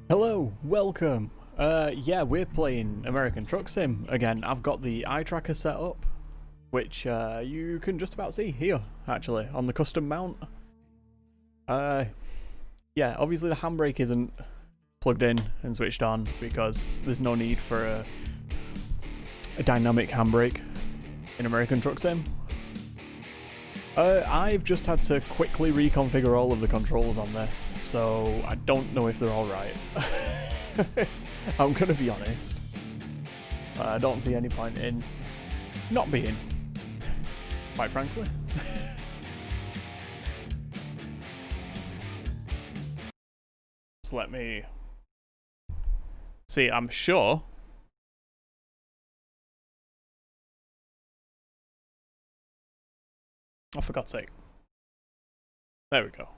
Hello, welcome. Yeah, we're playing American Truck Sim again. I've got the eye tracker set up, which you can just about see here, actually, on the custom mount. Yeah, obviously the handbrake isn't plugged in and switched on because there's no need for a dynamic handbrake in American Truck Sim. I've just had to quickly reconfigure all of the controls on this, so I don't know if they're alright. I'm gonna be honest. I don't see any point in not being, quite frankly. Just let me see, I'm sure. Oh, for God's sake. There we go.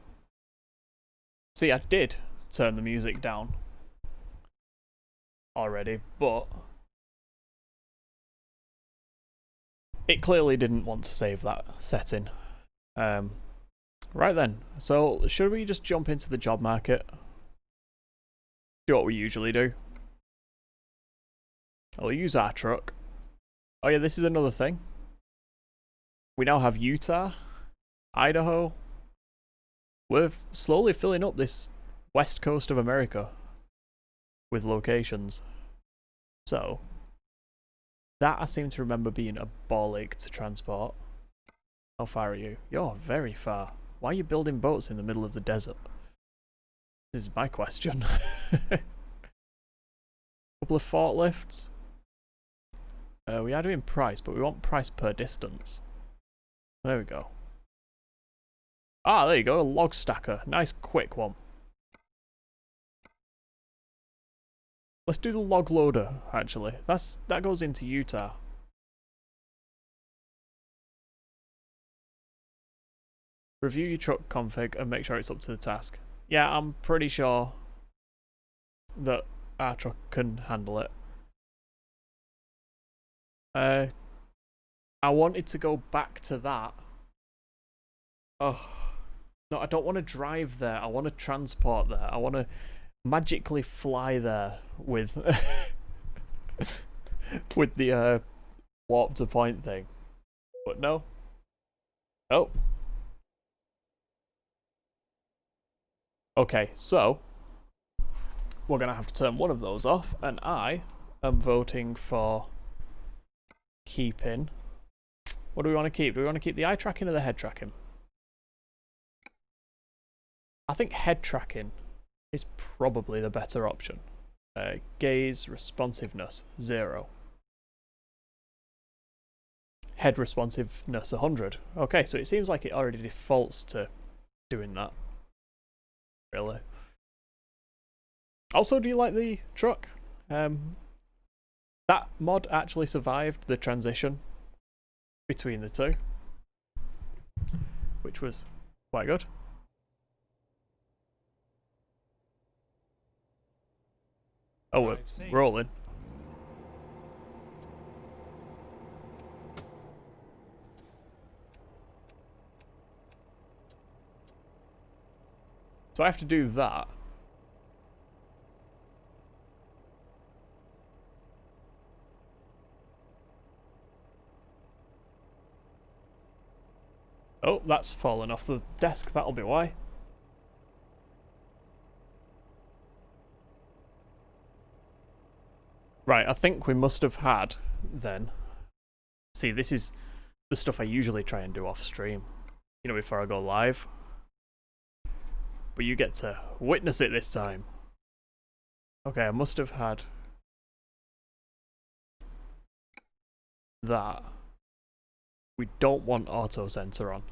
See, I did turn the music down already, but it clearly didn't want to save that setting. Right then, so should we just jump into the job market? Do what we usually do. I'll use our truck. Oh yeah, this is another thing. We now have Utah, Idaho. We're slowly filling up this west coast of America with locations. So, that I seem to remember being a ball ache to transport. How far are you? You're very far. Why are you building boats in the middle of the desert? This is my question. Couple of forklifts. We are doing price, but we want price per distance. There we go. Ah, there you go, a log stacker. Nice quick one. Let's do the log loader, actually. That goes into Utah. Review your truck config and make sure it's up to the task. Yeah, I'm pretty sure that our truck can handle it. I wanted to go back to that. Oh, no, I don't want to drive there. I want to transport there. I want to magically fly there with with the warp to point thing. But no. Oh. Okay, so we're going to have to turn one of those off, and I am voting for keeping. What do we want to keep? Do we want to keep the eye tracking or the head tracking? I think head tracking is probably the better option. Gaze responsiveness 0. Head responsiveness 100. Okay, so it seems like it already defaults to doing that. Really. Also, do you like the truck? That mod actually survived the transition between the two, which was quite good. Oh, we're rolling. So I have to do that. Oh, that's fallen off the desk. That'll be why. Right, I think we must have had, then. See, this is the stuff I usually try and do off stream, you know, before I go live. But you get to witness it this time. Okay, I must have had that. We don't want auto sensor on.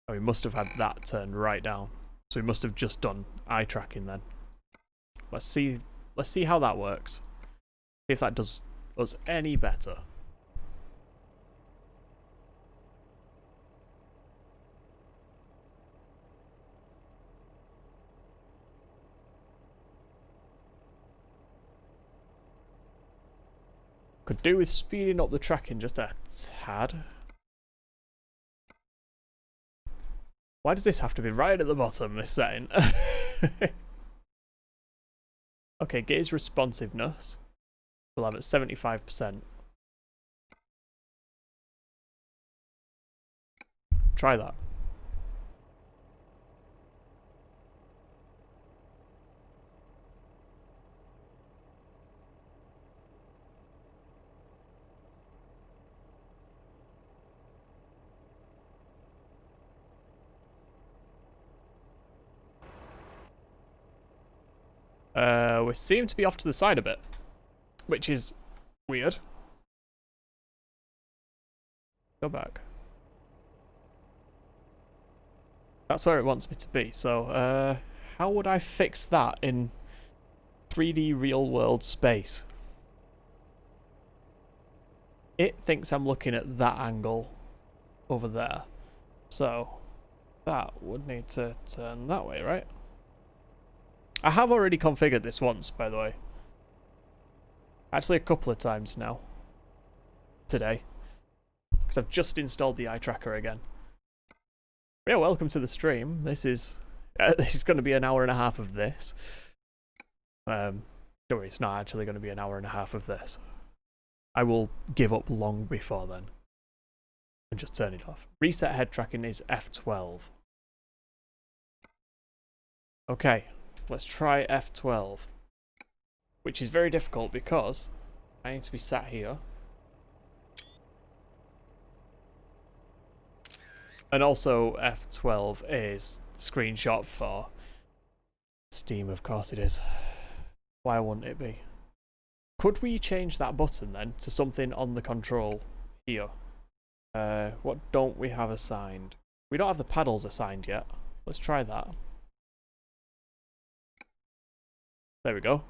And we must have had that turned right down. So we must have just done eye tracking then. Let's see how that works. If that does us any better. Could do with speeding up the tracking just a tad. Why does this have to be right at the bottom, this setting? Okay, gaze responsiveness. We'll have it 75%. Try that. We seem to be off to the side a bit, which is weird. Go back. That's where it wants me to be. So, how would I fix that in 3D real world space? It thinks I'm looking at that angle over there. So, that would need to turn that way, right? I have already configured this once, by the way. Actually, a couple of times now. Today. Because I've just installed the eye tracker again. Yeah, welcome to the stream. This is going to be an hour and a half of this. Don't worry, it's not actually going to be an hour and a half of this. I will give up long before then. And just turn it off. Reset head tracking is F12. Okay. Let's try F12, which is very difficult because I need to be sat here. And also F12 is screenshot for Steam, of course it is. Why wouldn't it be? Could we change that button then to something on the control here? What don't we have assigned? We don't have the paddles assigned yet. Let's try that. There we go.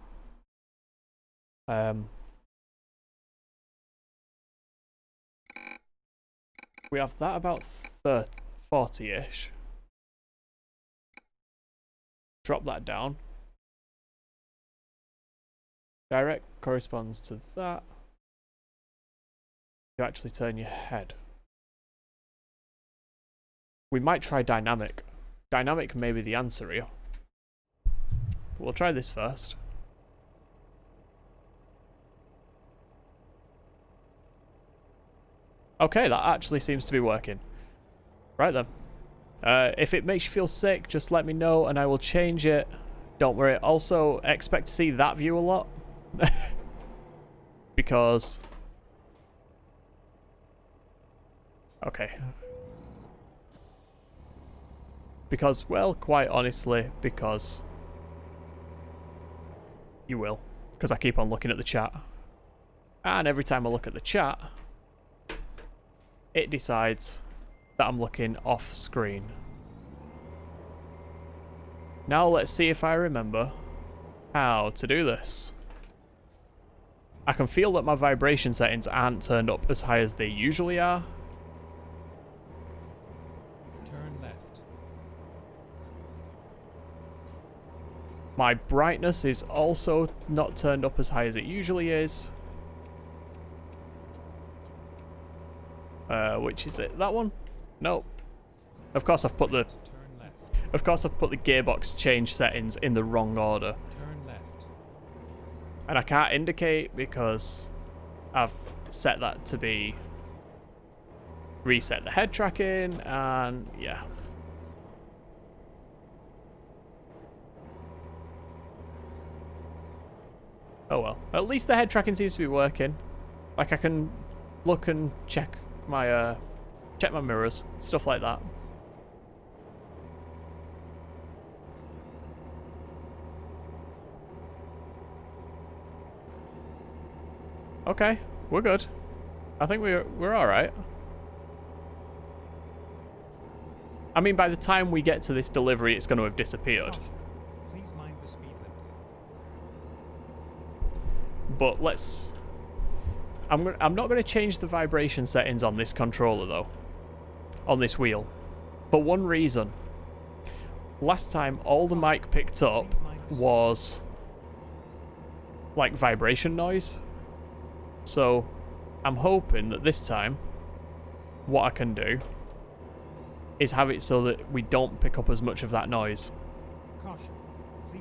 We have that about 40-ish. Drop that down. Direct corresponds to that. You actually turn your head. We might try dynamic. Dynamic may be the answer here. We'll try this first. Okay, that actually seems to be working. Right then. If it makes you feel sick, just let me know and I will change it. Don't worry. Also, expect to see that view a lot. Because... Okay. Because, well, quite honestly, because... You will. Because I keep on looking at the chat. And every time I look at the chat, it decides that I'm looking off screen. Now let's see if I remember how to do this. I can feel that my vibration settings aren't turned up as high as they usually are. My brightness is also not turned up as high as it usually is. Which is it? That one? No. Of course I've put the gearbox change settings in the wrong order. And I can't indicate because I've set that to be reset the head tracking and yeah. Oh well. At least the head tracking seems to be working. Like I can look and check my mirrors, stuff like that. Okay, we're good. I think we're all right. I mean, by the time we get to this delivery, it's going to have disappeared. Please mind the speed limit. But let's... I'm not going to change the vibration settings on this controller, though. On this wheel. For one reason. Last time, all the mic picked up was... like, vibration noise. So, I'm hoping that this time, what I can do is have it so that we don't pick up as much of that noise. Caution.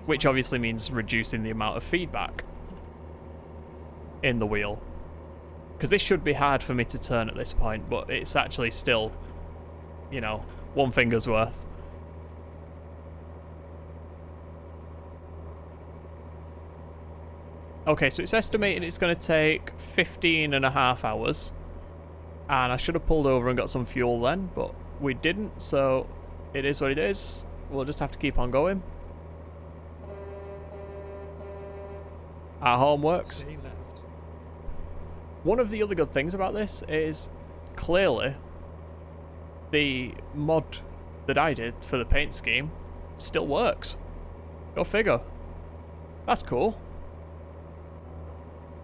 which obviously means reducing the amount of feedback in the wheel. Because this should be hard for me to turn at this point, but it's actually still, you know, one finger's worth. Okay, so it's estimated it's going to take 15.5 hours. And I should have pulled over and got some fuel then, but we didn't, so it is what it is. We'll just have to keep on going. Our horn works. Stay left. One of the other good things about this is clearly the mod that I did for the paint scheme still works. Go figure. That's cool.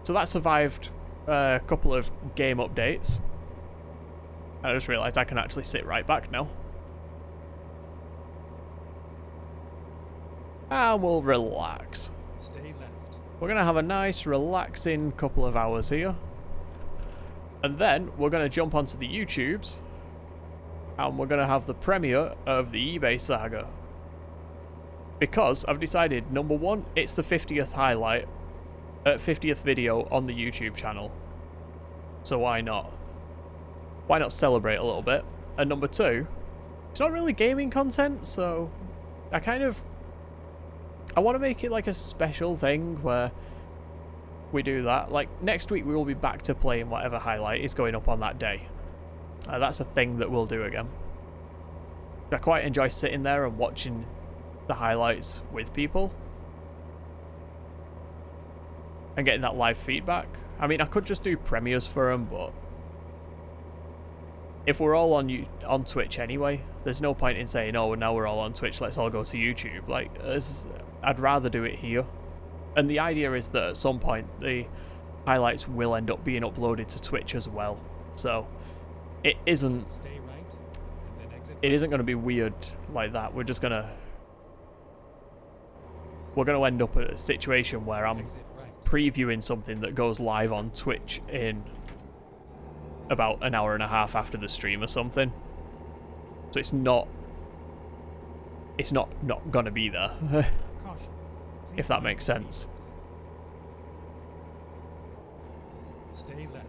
So that survived a couple of game updates. I just realised I can actually sit right back now. And we'll relax. Stay left. We're going to have a nice relaxing couple of hours here. And then we're going to jump onto the YouTubes. And we're going to have the premiere of the eBay saga. Because I've decided, number one, it's the 50th highlight. 50th video on the YouTube channel. So why not? Why not celebrate a little bit? And number two, it's not really gaming content, so I want to make it like a special thing where we do that. Like next week we will be back to playing whatever highlight is going up on that day. That's a thing that we'll do again. I quite enjoy sitting there and watching the highlights with people and getting that live feedback. I mean, I could just do premieres for them, but if we're all on Twitch anyway, there's no point in saying, oh, now we're all on Twitch, let's all go to YouTube. Like, I'd rather do it here. And the idea is that at some point, the highlights will end up being uploaded to Twitch as well. So, it isn't Stay right. And then exit. it isn't going to be weird like that. We're going to end up at a situation where I'm Exit right. previewing something that goes live on Twitch in about an hour and a half after the stream or something. So it's not gonna be there. Caution. If that makes sense. Stay left.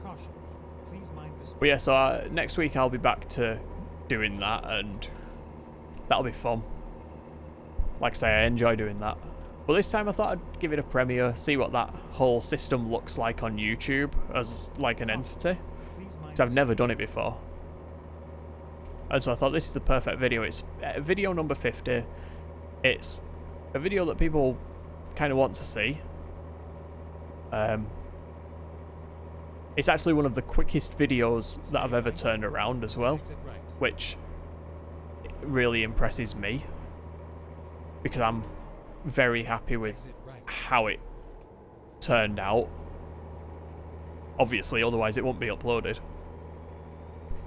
Caution. Please mind the speed. But yeah, so next week I'll be back to doing that, and that'll be fun. Like I say, I enjoy doing that. But this time I thought I'd give it a premiere, see what that whole system looks like on YouTube as like an entity. Please mind Because I've never done it before. And so I thought this is the perfect video. It's video number 50. It's a video that people kind of want to see. It's actually one of the quickest videos that I've ever turned around as well, exit right. which really impresses me. Because I'm very happy with Exit right. how it turned out. Obviously, otherwise it won't be uploaded.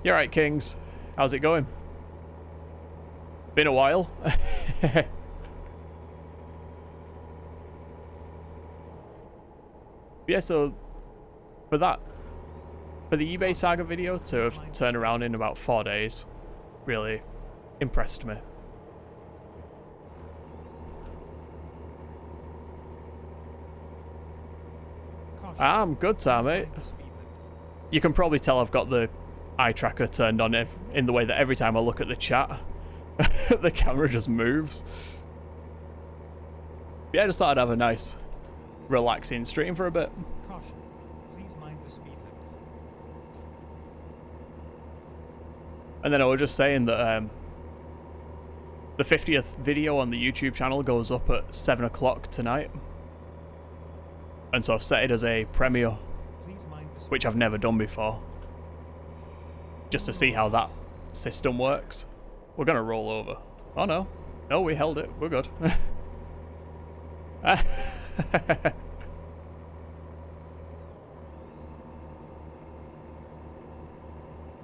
You alright, Kings? How's it going? Been a while. Yeah, so for the eBay saga video to have turned around in about 4 days really impressed me. Caution. I'm good, Sam, mate. Mind the speed limit. You can probably tell I've got the eye tracker turned on in the way that every time I look at the chat, the camera just moves. Yeah, I just thought I'd have a nice, relaxing stream for a bit. Caution. Please mind the speed limit. And then I was just saying that the 50th video on the YouTube channel goes up at 7 o'clock tonight. And so I've set it as a premiere, Please mind the speed which I've never done before. Just to see how that system works. We're going to roll over. Oh no. No, we held it. We're good.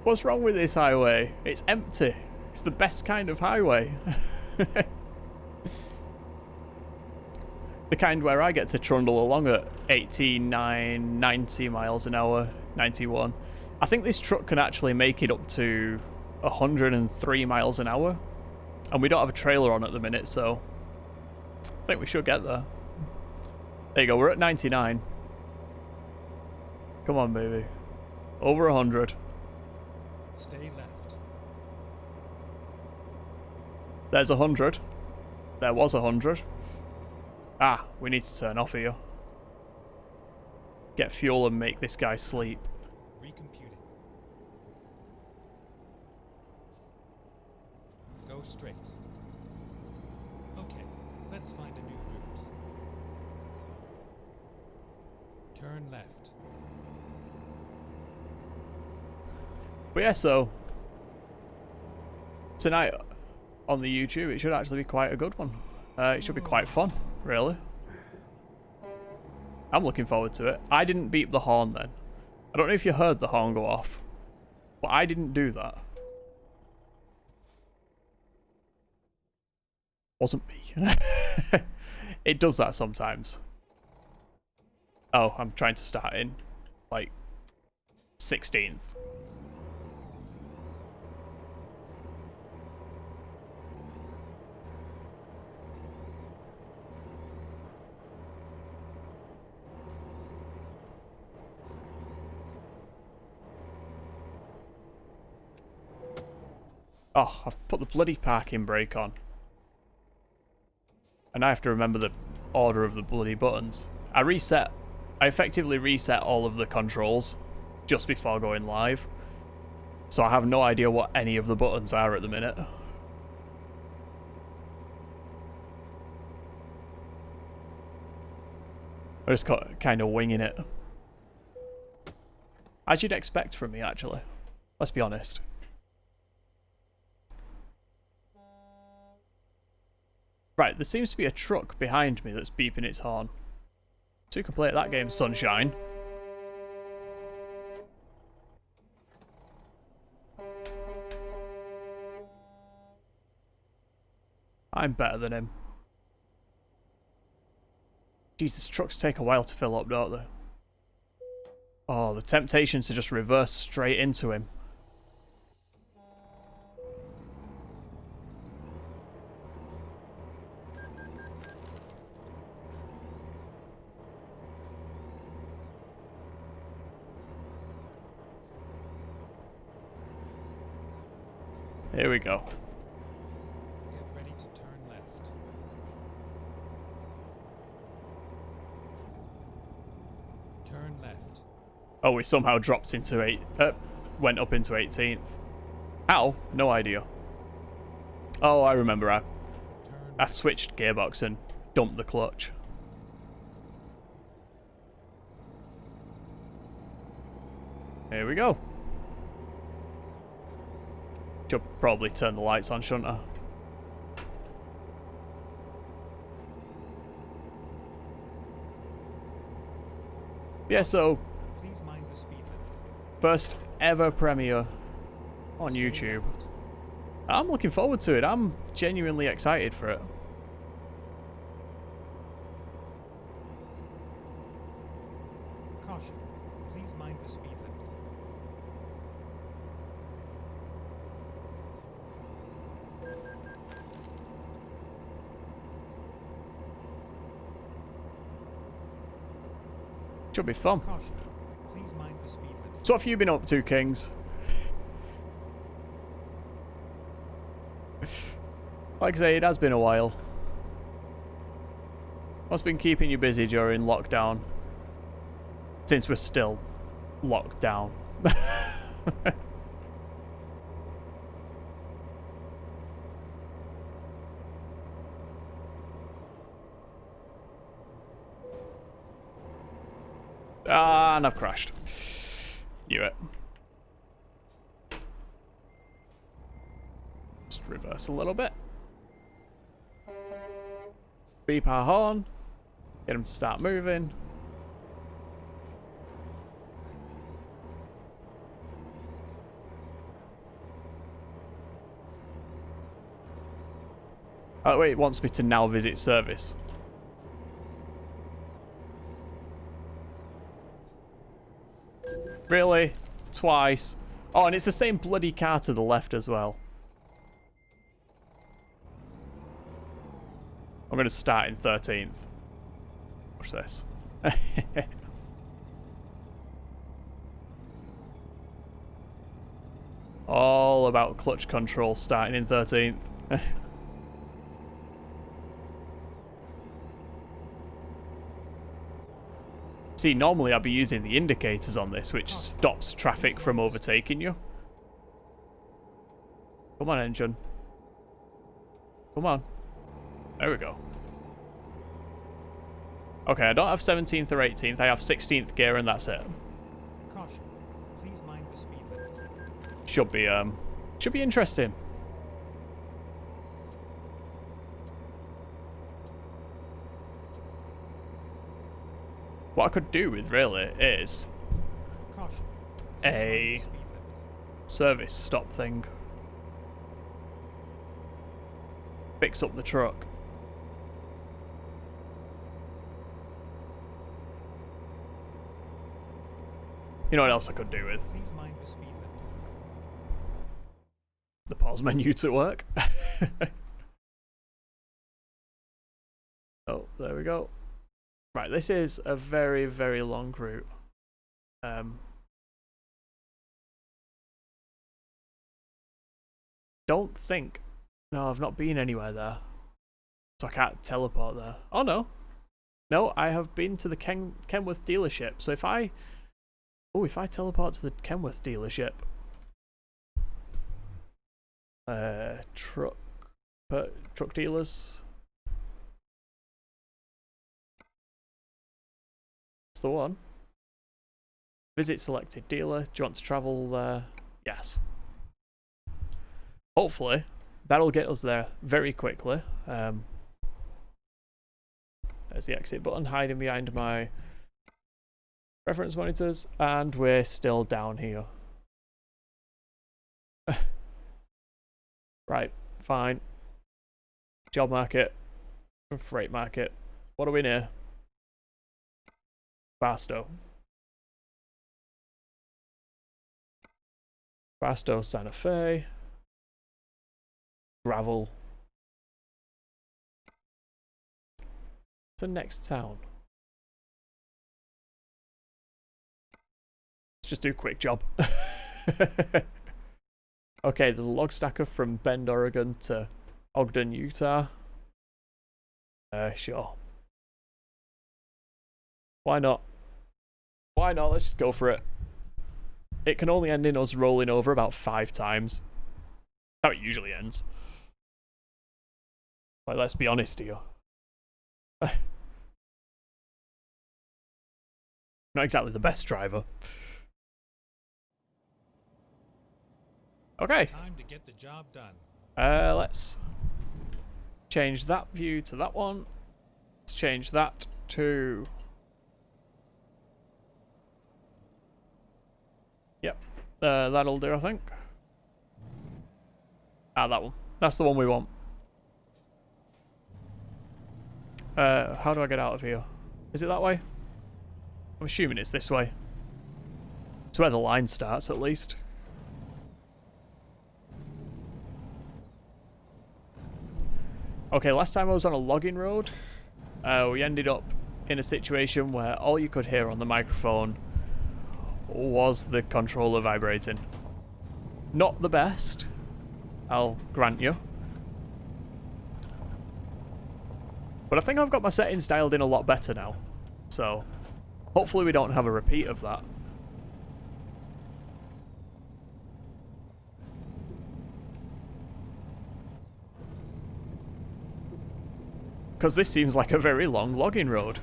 What's wrong with this highway? It's empty. It's the best kind of highway. The The kind where I get to trundle along at 89, 90 miles an hour, 91. I think this truck can actually make it up to 103 miles an hour. And we don't have a trailer on at the minute, so I think we should get there. There you go, we're at 99. Come on, baby. Over 100. Stay left. There's 100. There was 100. Ah, we need to turn off here. Get fuel and make this guy sleep. Recomputing. Go straight. Okay, let's find a new route. Turn left. But yeah, so tonight on the YouTube, it should actually be quite a good one. It should be quite fun, really. I'm looking forward to it. I didn't beep the horn then. I don't know if you heard the horn go off, but I didn't do that. Wasn't me. It does that sometimes. Oh, I'm trying to start in, like, 16th. Oh, I've put the bloody parking brake on. And I have to remember the order of the bloody buttons. I effectively reset all of the controls just before going live. So I have no idea what any of the buttons are at the minute. I'm just kind of winging it. As you'd expect from me, actually. Let's be honest. Right, there seems to be a truck behind me that's beeping its horn. So you can play at that game, sunshine. I'm better than him. Jesus, trucks take a while to fill up, don't they? Oh, the temptation to just reverse straight into him. Here we go. Get ready to turn left. Turn left. Oh, we somehow dropped into went up into 18th. How? No idea. Oh, I remember. I switched gearbox and dumped the clutch. Here we go. Should probably turn the lights on, shouldn't I? Yeah, so Please mind the speed limit. first ever premiere on YouTube. I'm looking forward to it. I'm genuinely excited for it. Caution. Please mind the speed limit. Should be fun. Caution. Please mind the speed limit. So what have you been up to, Kings? Like I say, it has been a while. What's been keeping you busy during lockdown? Since we're still locked down. Ah, and I've crashed. Knew it. Just reverse a little bit. Beep our horn. Get him to start moving. Oh wait, it wants me to now visit service. Really? Twice? Oh, and it's the same bloody car to the left as well. I'm going to start in 13th. Watch this. All about clutch control starting in 13th. See, normally I'd be using the indicators on this, which stops traffic from overtaking you. Come on, engine. Come on. There we go. Okay, I don't have 17th or 18th. I have 16th gear and that's it. Caution. Please mind the speed limit. Should be interesting. What I could do with really is Caution. a Speed limit. service stop thing. Fix up the truck. You know what else I could do with? Please mind the speed limit. The pause menu to work. Oh, there we go. Right, this is a very, very long route. Don't think. No, I've not been anywhere there. So I can't teleport there. Oh, no. No, I have been to the Kenworth dealership. So if I... Oh, if I teleport to the Kenworth dealership... Truck dealers... That's the one. Visit selected dealer. Do you want to travel there? Yes. Hopefully, that'll get us there very quickly. There's the exit button hiding behind my reference monitors, and we're still down here. Right, fine. Job market, freight market. What are we near? Barstow. Barstow, Santa Fe. Gravel. It's the next town. Let's just do a quick job. Okay, the log stacker from Bend, Oregon to Ogden, Utah. Sure. Why not? Why not? Let's just go for it. It can only end in us rolling over about 5 times. How it usually ends. Like, let's be honest here. Not exactly the best driver. Okay. Time to get the job done. Let's change that view to that one. Let's change that to... Yep. That'll do, I think. Ah, that one. That's the one we want. How do I get out of here? Is it that way? I'm assuming it's this way. It's where the line starts, at least. Okay, last time I was on a logging road, we ended up in a situation where all you could hear on the microphone was the controller vibrating. Not the best, I'll grant you. But I think I've got my settings dialed in a lot better now. So, hopefully we don't have a repeat of that. Because this seems like a very long logging road.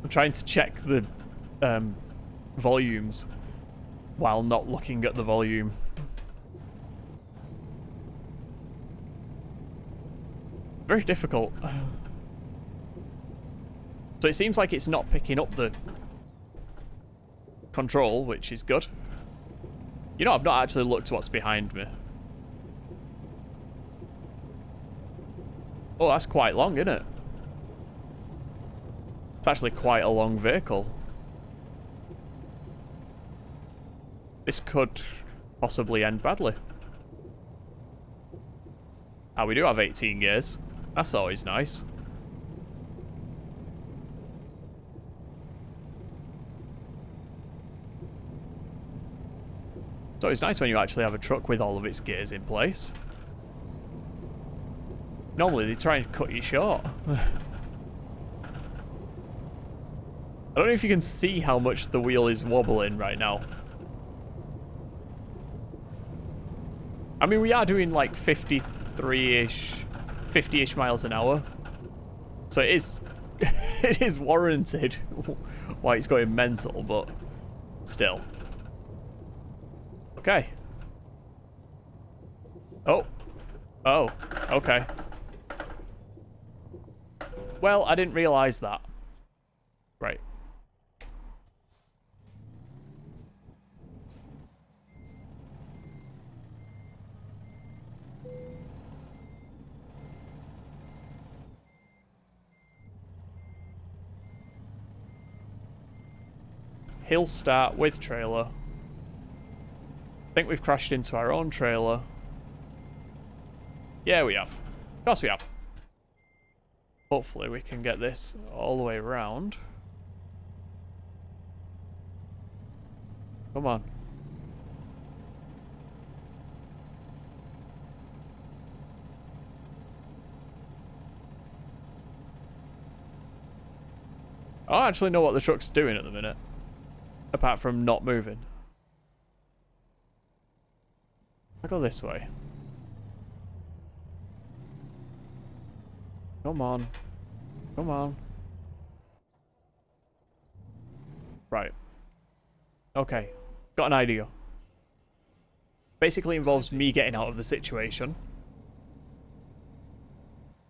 I'm trying to check the volumes while not looking at the volume. Very difficult. So it seems like it's not picking up the control, which is good. You know, I've not actually looked what's behind me. Oh, that's quite long, isn't it? It's actually quite a long vehicle. This could possibly end badly. Ah, we do have 18 gears. That's always nice. So it's nice when you actually have a truck with all of its gears in place. Normally they try and cut you short. I don't know if you can see how much the wheel is wobbling right now. I mean, we are doing like 53-ish, 50-ish miles an hour. So it is, it is warranted why it's going mental, but still. Okay. Oh. Oh, okay. Well, I didn't realize that. Right. Hill start with trailer. I think we've crashed into our own trailer. Yeah, we have. Of course we have. Hopefully we can get this all the way around. Come on. I don't actually know what the truck's doing at the minute. Apart from not moving. I go this way. Come on. Come on. Right. Okay. Got an idea. Basically involves me getting out of the situation.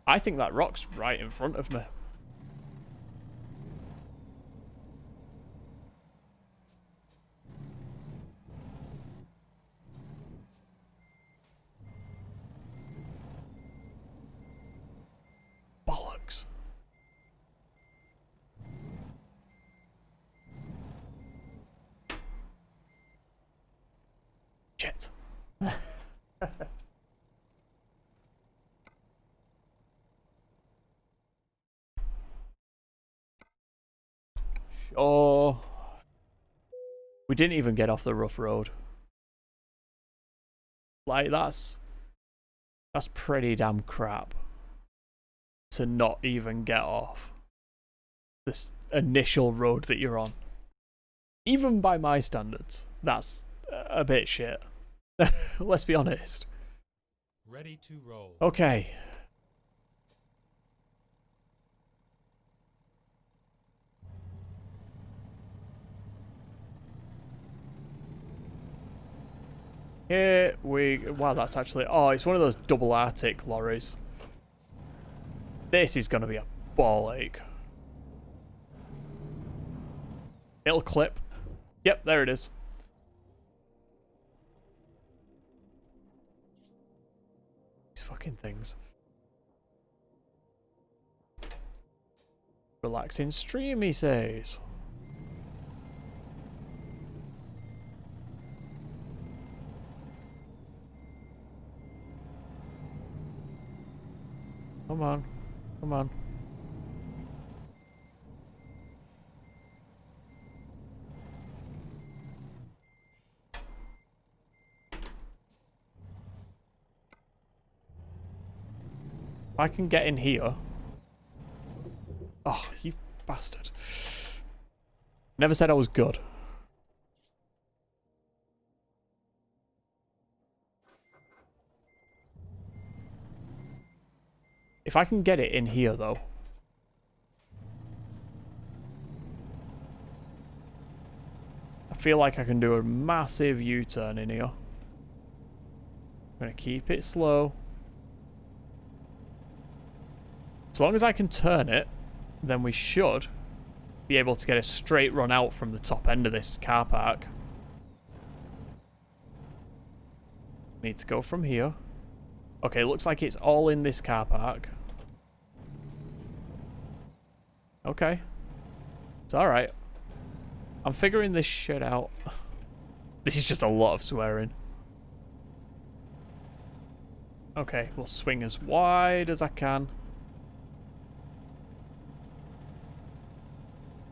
I think that rock's right in front of me. Bollocks. Shit. Sure. We didn't even get off the rough road. Like, that's pretty damn crap. To not even get off this initial road that you're on. Even by my standards, that's a bit shit. Let's be honest. Ready to roll. Okay. Here we... Wow, that's actually... Oh, it's one of those double Arctic lorries. This is going to be a ball ache. It'll clip. Yep, there it is. These fucking things. Relaxing stream, he says. Come on. Come on. If I can get in here. Oh, you bastard. Never said I was good. If I can get it in here, though. I feel like I can do a massive U-turn in here. I'm going to keep it slow. As long as I can turn it, then we should be able to get a straight run out from the top end of this car park. Need to go from here. Okay, looks like it's all in this car park. Okay. It's alright. I'm figuring this shit out. This is just a lot of swearing. Okay, we'll swing as wide as I can.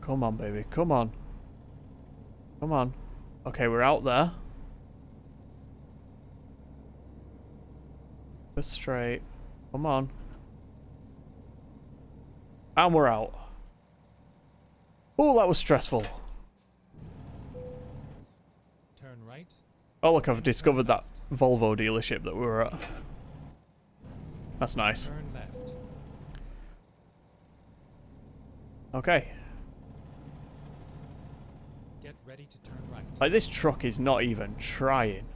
Come on, baby. Come on. Come on. Okay, we're out there. Just straight. Come on. And we're out. Oh, that was stressful. Turn right. Oh, look, I've discovered that Volvo dealership that we were at. That's nice. Turn left. Okay. Get ready to turn right. Like, this truck is not even trying.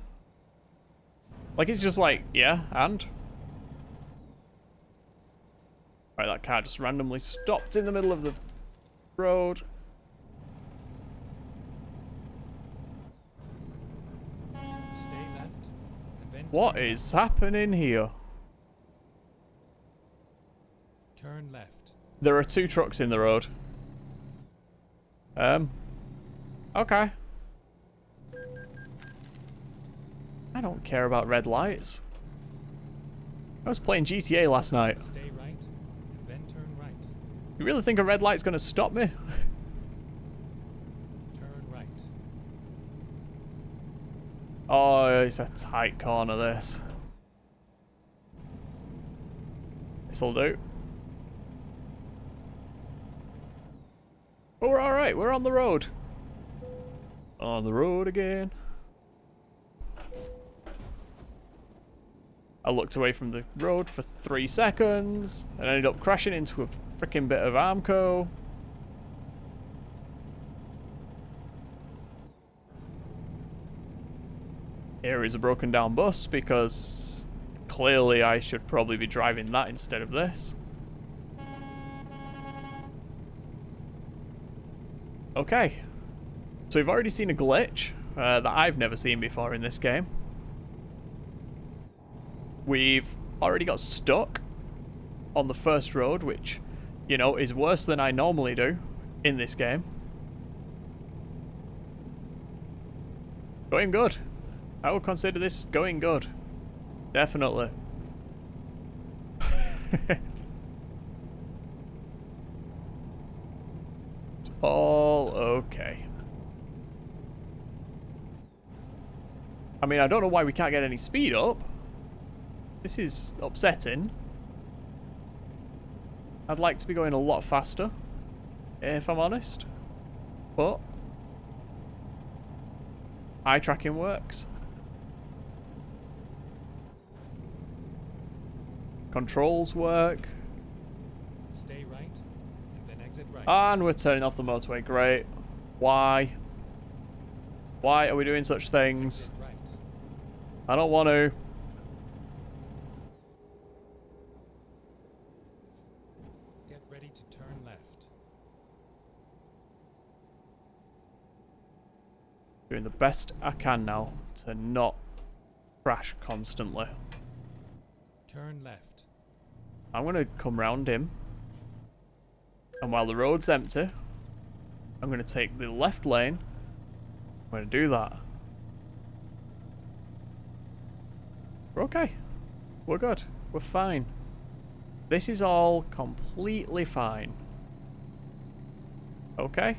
Like, it's just like, yeah, and? Right, that car just randomly stopped in the middle of the road. Stay left. And then What turn is happening here? left. Turn left. There are 2 trucks in the road. Okay. I don't care about red lights. I was playing GTA last night. Stay right. And then turn right. You really think a red light's gonna stop me? Turn right. Oh, it's a tight corner, this. This'll do. But we're alright, we're on the road. On the road again. I looked away from the road for 3 seconds and ended up crashing into a freaking bit of Armco. Here is a broken down bus because clearly I should probably be driving that instead of this. Okay, so we've already seen a glitch that I've never seen before in this game. We've already got stuck on the first road, which, you know, is worse than I normally do in this game. Going good. I would consider this going good. Definitely. It's all okay. I mean, I don't know why we can't get any speed up. This is upsetting. I'd like to be going a lot faster, if I'm honest. But eye tracking works. Controls work. Stay right. And then exit right. And we're turning off the motorway. Great. Why? Why are we doing such things? Exit right. I don't want to. Get ready to turn left. Doing the best I can now to not crash constantly. Turn left. I'm going to come round him. And while the road's empty, I'm going to take the left lane. I'm going to do that. We're okay. We're good. We're fine. This is all completely fine. Okay?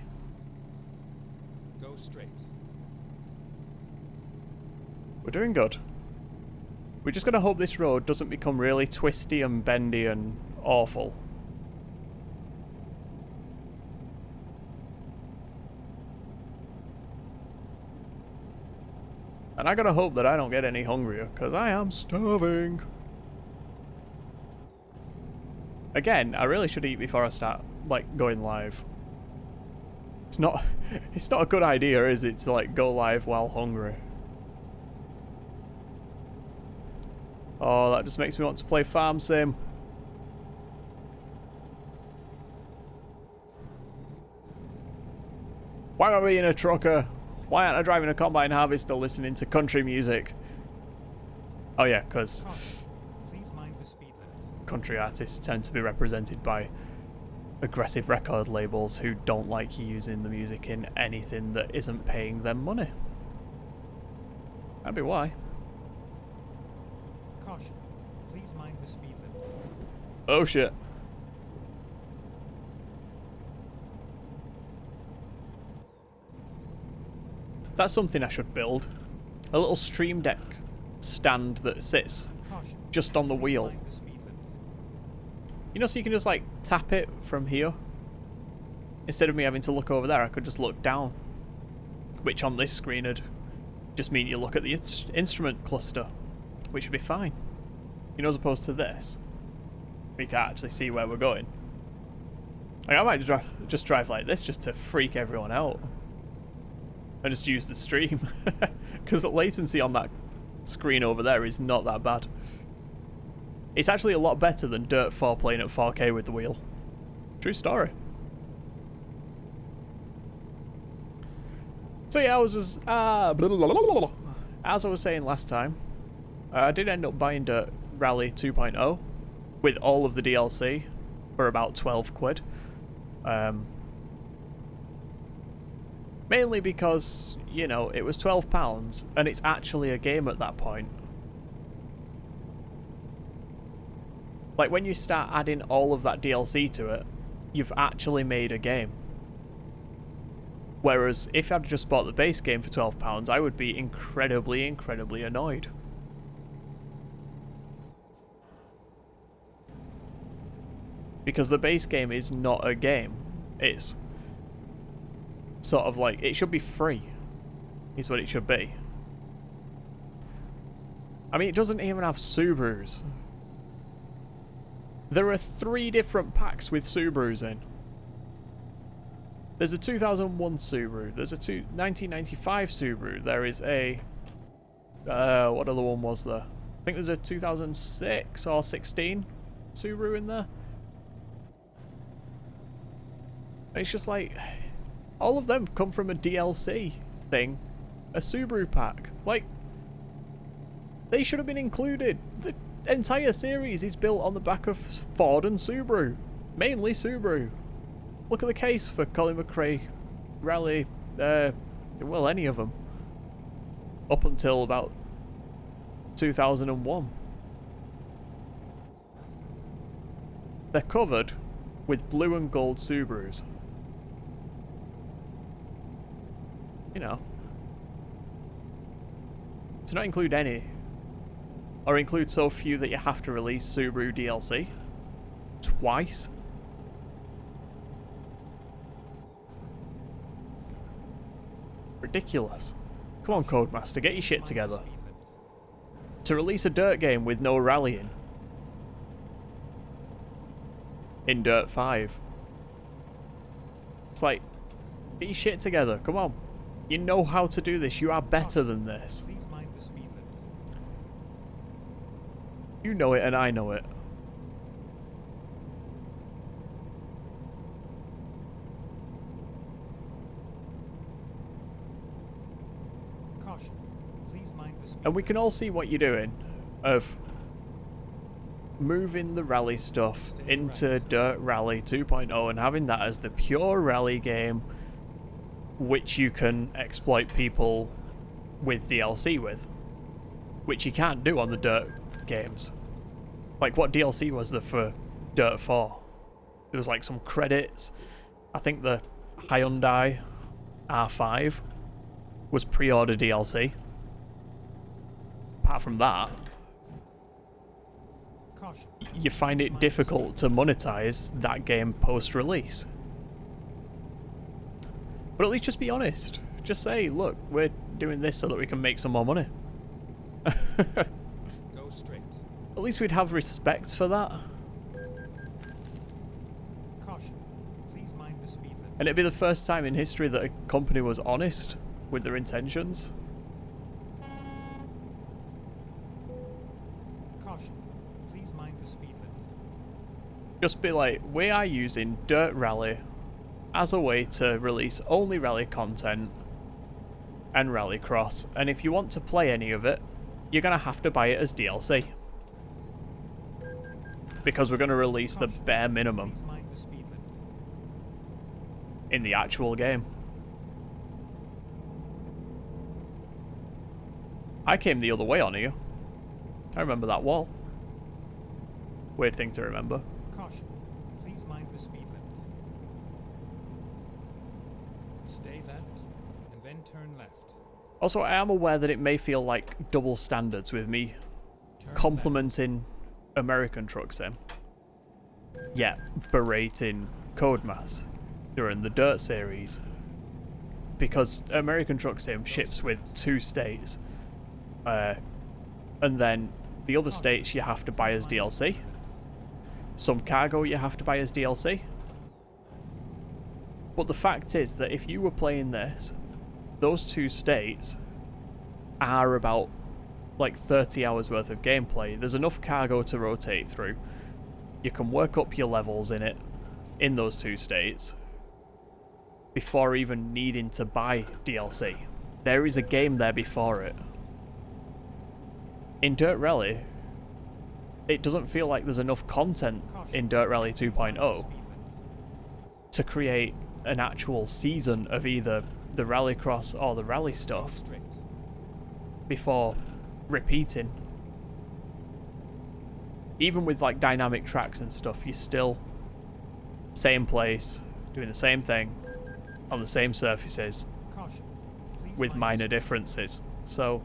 Go straight. We're doing good. We're just going to hope this road doesn't become really twisty and bendy and awful. And I gotta hope that I don't get any hungrier, because I am starving. Again, I really should eat before I start, like, going live. It's not a good idea, is it, to, like, go live while hungry. Oh, that just makes me want to play Farm Sim. Why am I being a trucker? Why aren't I driving a combine harvester listening to country music? Oh yeah, because Caution. Please mind the speed limit. country artists tend to be represented by aggressive record labels who don't like you using the music in anything that isn't paying them money. That'd be why. Caution. Please mind the speed limit. Oh shit. That's something I should build. A little stream deck stand that sits Caution. just on the Please wheel. mind the speed limit. You know, so you can just like tap it from here. Instead of me having to look over there, I could just look down. Which on this screen would just mean you look at the instrument cluster, which would be fine. You know, as opposed to this, we can't actually see where we're going. Like, I might just drive like this just to freak everyone out. And just use the stream. Because the latency on that screen over there is not that bad. It's actually a lot better than Dirt 4 playing at 4K with the wheel. True story. So yeah, I was as I was saying last time, I did end up buying Dirt Rally 2.0 with all of the DLC for about 12 quid. Mainly because, you know, it was £12 and it's actually a game at that point. Like, when you start adding all of that DLC to it, you've actually made a game. Whereas, if I'd just bought the base game for £12, I would be incredibly, incredibly annoyed. Because the base game is not a game. It's sort of like, it should be free, is what it should be. I mean, it doesn't even have Subarus. There are 3 different packs with Subarus in. There's a 2001 Subaru, there's a 1995 Subaru, there is a... what other one was there? I think there's a 2006 or 16 Subaru in there. And it's just like... all of them come from a DLC thing. A Subaru pack. Like, they should have been included. The entire series is built on the back of Ford and Subaru. Mainly Subaru. Look at the case for Colin McRae Rally. Well, any of them. Up until about 2001. They're covered with blue and gold Subarus. You know. To not include any, or include so few that you have to release Subaru DLC twice. Ridiculous. Come on, Codemaster, get your shit together. To release a dirt game with no rallying in Dirt 5. It's like, get your shit together, come on. You know how to do this, you are better than this. Please mind the speed limit. You know it and I know it. Caution. Please mind the speed And we can all see what you're doing of moving the rally stuff into Dirt Rally 2.0 and having that as the pure rally game which you can exploit people with DLC with, which you can't do on the Dirt games. Like, what DLC was there for Dirt 4? There was like some credits. I think the Hyundai R5 was pre-order DLC. Apart from that, Caution. you find it difficult to monetize that game post-release. But at least just be honest. Just say, look, we're doing this so that we can make some more money. Go straight. At least we'd have respect for that. Caution. Please mind the speed limit. And it'd be the first time in history that a company was honest with their intentions. Caution. Please mind the speed limit. Just be like, we are using Dirt Rally as a way to release only rally content and Rallycross, and if you want to play any of it, you're going to have to buy it as DLC. Because we're going to release the bare minimum. Please mind the speed limit. in the actual game. I came the other way on here. I remember that wall. Weird thing to remember. Caution. Please mind the speed limit. Stay left, and then turn left. Also, I am aware that it may feel like double standards with me Turn complimenting American Truck Sim, yet berating Codemass during the Dirt series. Because American Truck Sim ships with 2 states, and then the other states you have to buy as DLC. Some cargo you have to buy as DLC. But the fact is that if you were playing this, those 2 states are about like 30 hours worth of gameplay. There's enough cargo to rotate through. You can work up your levels in it, in those 2 states, before even needing to buy DLC. There is a game there before it. In Dirt Rally, it doesn't feel like there's enough content in Dirt Rally 2.0 to create an actual season of either the Rallycross or the rally stuff before repeating. Even with like dynamic tracks and stuff, you're still same place, doing the same thing on the same surfaces with minor differences. So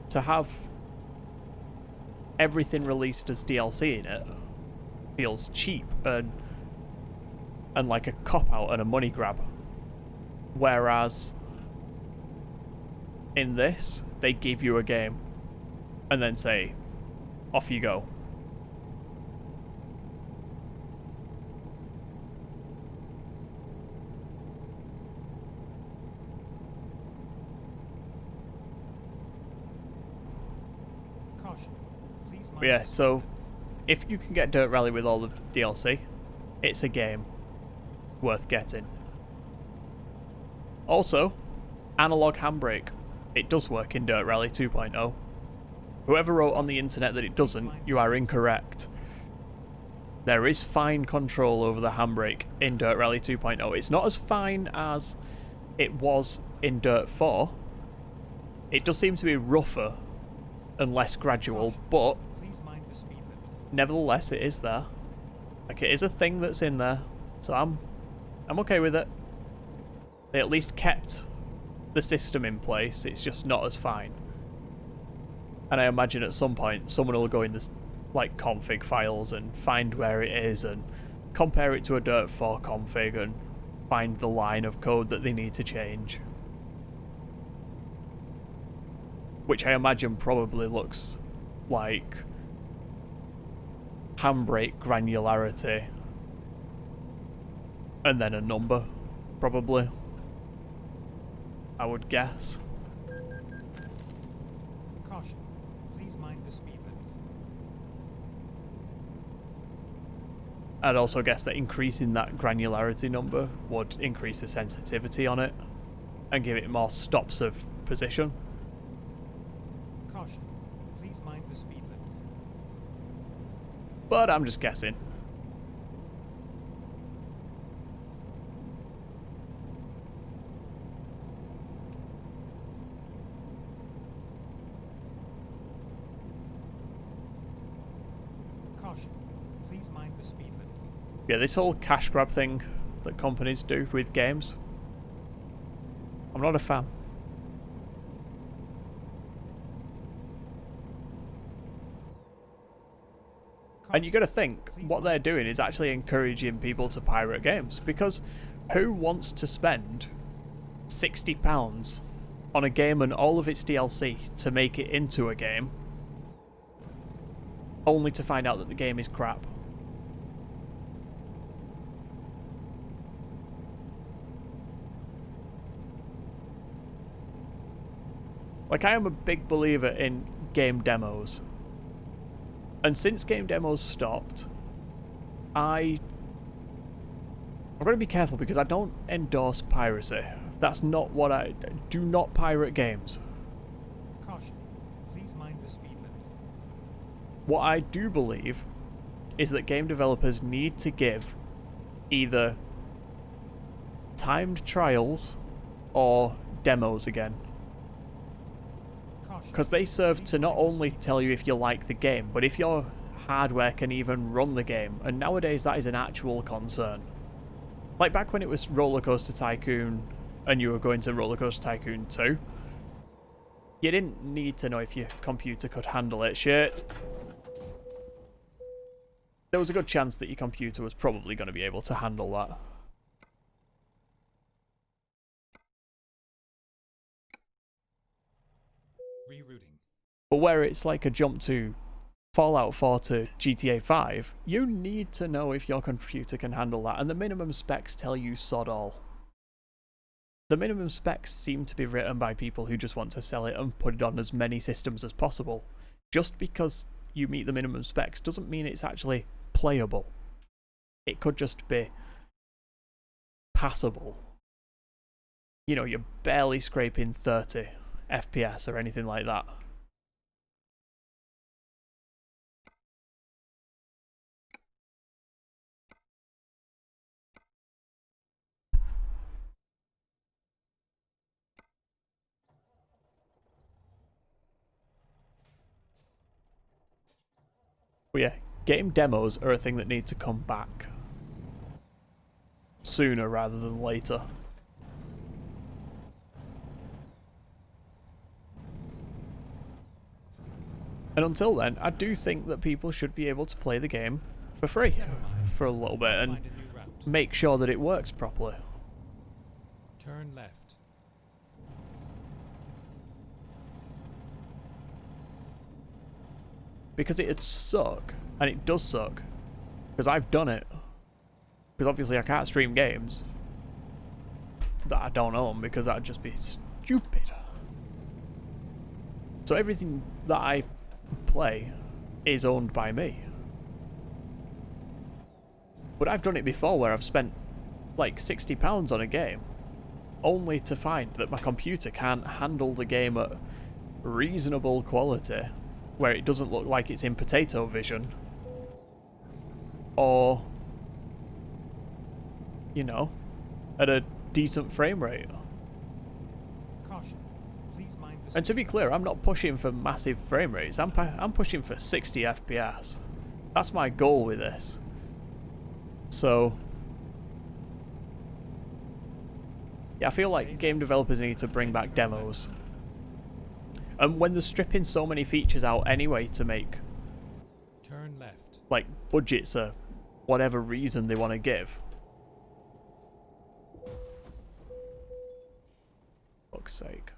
to have everything released as DLC in it feels cheap and like a cop-out and a money grab. Whereas in this, they give you a game and then say, off you go. Caution. Please mind Yeah, so if you can get Dirt Rally with all the DLC, it's a game worth getting. Also, analog handbrake. It does work in Dirt Rally 2.0. Whoever wrote on the internet that it doesn't, you are incorrect. There is fine control over the handbrake in Dirt Rally 2.0. It's not as fine as it was in Dirt 4. It does seem to be rougher and less gradual, but Please mind the speed limit. nevertheless it is there. Like, it is a thing that's in there, so I'm okay with it. They at least kept the system in place, it's just not as fine. And I imagine at some point someone will go in this like config files and find where it is and compare it to a Dirt 4 config and find the line of code that they need to change. Which I imagine probably looks like handbrake granularity and then a number, probably. I would guess. Caution. Please mind the speed limit. I'd also guess that increasing that granularity number would increase the sensitivity on it and give it more stops of position. Caution. Please mind the speed limit. But I'm just guessing. Caution. Please mind the speed limit. Yeah, this whole cash grab thing that companies do with games, I'm not a fan. And you got to think, what they're doing is actually encouraging people to pirate games, because who wants to spend £60 on a game and all of its DLC to make it into a game, only to find out that the game is crap? Like, I am a big believer in game demos. And since game demos stopped, I'm going to be careful because I don't endorse piracy. That's not what I do. Not pirate games. Caution. Please mind the speed limit. What I do believe is that game developers need to give either timed trials or demos again. Caution. Because they serve to not only tell you if you like the game, but if your hardware can even run the game. And nowadays that is an actual concern. Like back when it was Roller Coaster Tycoon and you were going to Roller Coaster Tycoon 2, you didn't need to know if your computer could handle it. Shit. There was a good chance that your computer was probably going to be able to handle that. Rerouting. But where it's like a jump to Fallout 4 to GTA 5, you need to know if your computer can handle that, and the minimum specs tell you sod all. The minimum specs seem to be written by people who just want to sell it and put it on as many systems as possible. Just because you meet the minimum specs doesn't mean it's actually playable. It could just be passable. You know, you're barely scraping 30 FPS or anything like that. But yeah, game demos are a thing that need to come back sooner rather than later. And until then, I do think that people should be able to play the game for free for a little bit and Find a new route. make sure that it works properly. Turn left. Because it'd suck, and it does suck, because I've done it. Because obviously I can't stream games that I don't own, because that'd just be stupid. So everything that I play is owned by me. But I've done it before where I've spent like £60 on a game, only to find that my computer can't handle the game at reasonable quality, where it doesn't look like it's in potato vision, or, you know, at a decent frame rate. Caution. Please mind the And to be clear, I'm not pushing for massive frame rates. I'm pushing for 60 FPS. That's my goal with this. So, yeah, I feel like game developers need to bring back demos. And when they're stripping so many features out anyway to make, Turn left. like, budgets or whatever reason they want to give. Fuck's sake.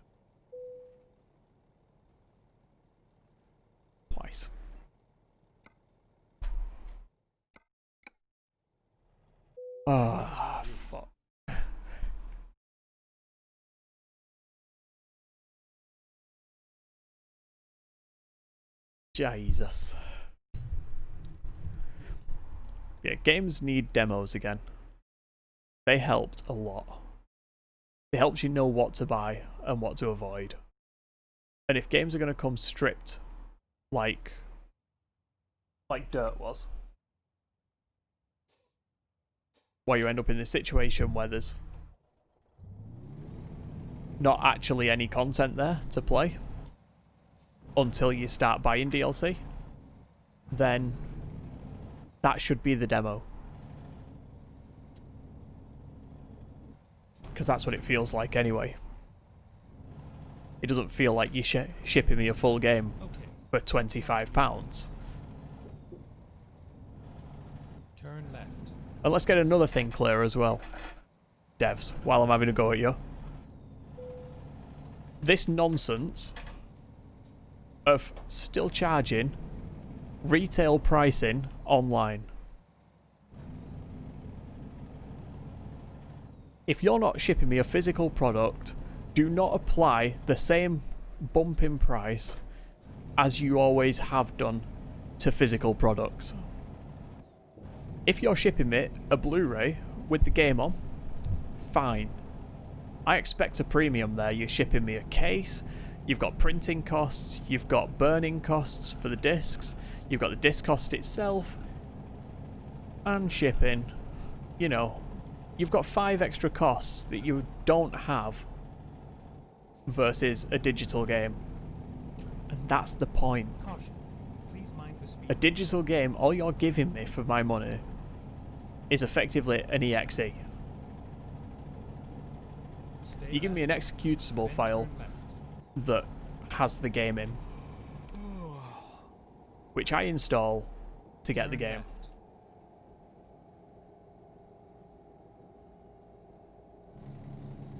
Twice. Ah, fuck. Jesus. Yeah, games need demos again. They helped a lot. They helped you know what to buy and what to avoid. And if games are going to come stripped like Dirt was, where you end up in this situation where there's not actually any content there to play until you start buying DLC, then that should be the demo. Because that's what it feels like anyway. It doesn't feel like you're shipping me a full game Okay. for £25. Turn left. And let's get another thing clear as well, devs, while I'm having a go at you. This nonsense of still charging retail pricing online. If you're not shipping me a physical product, do not apply the same bump in price as you always have done to physical products. If you're shipping me a Blu-ray with the game on, fine. I expect a premium there. You're shipping me a case, you've got printing costs, you've got burning costs for the discs, you've got the disc cost itself, and shipping. you know, you've got 5 extra costs that you don't have versus a digital game. And that's the point. Caution. Please mind the speed. A digital game, all you're giving me for my money is effectively an exe. Stay You give me an left. executable Then file turn left. that has the game in, which I install to get the Turn game. left.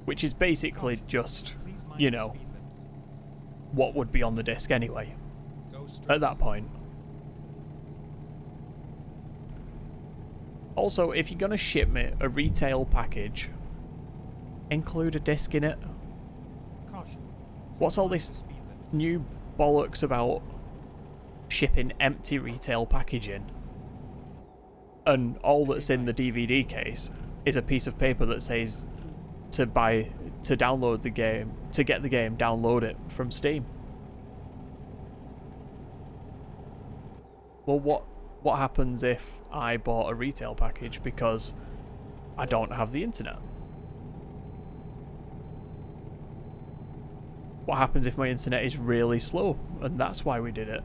Which is basically Caution. just, Please mind you the know, speed limit. what would be on the disc anyway, Go straight. at that point. Also, if you're going to ship me a retail package, include a disc in it. Caution. What's all Mind this the speed limit. new bollocks about shipping empty retail packaging? And all that's in the DVD case is a piece of paper that says to download the game, to get the game, download it from Steam. Well, what happens if I bought a retail package because I don't have the internet? What happens if my internet is really slow? And that's why we did it.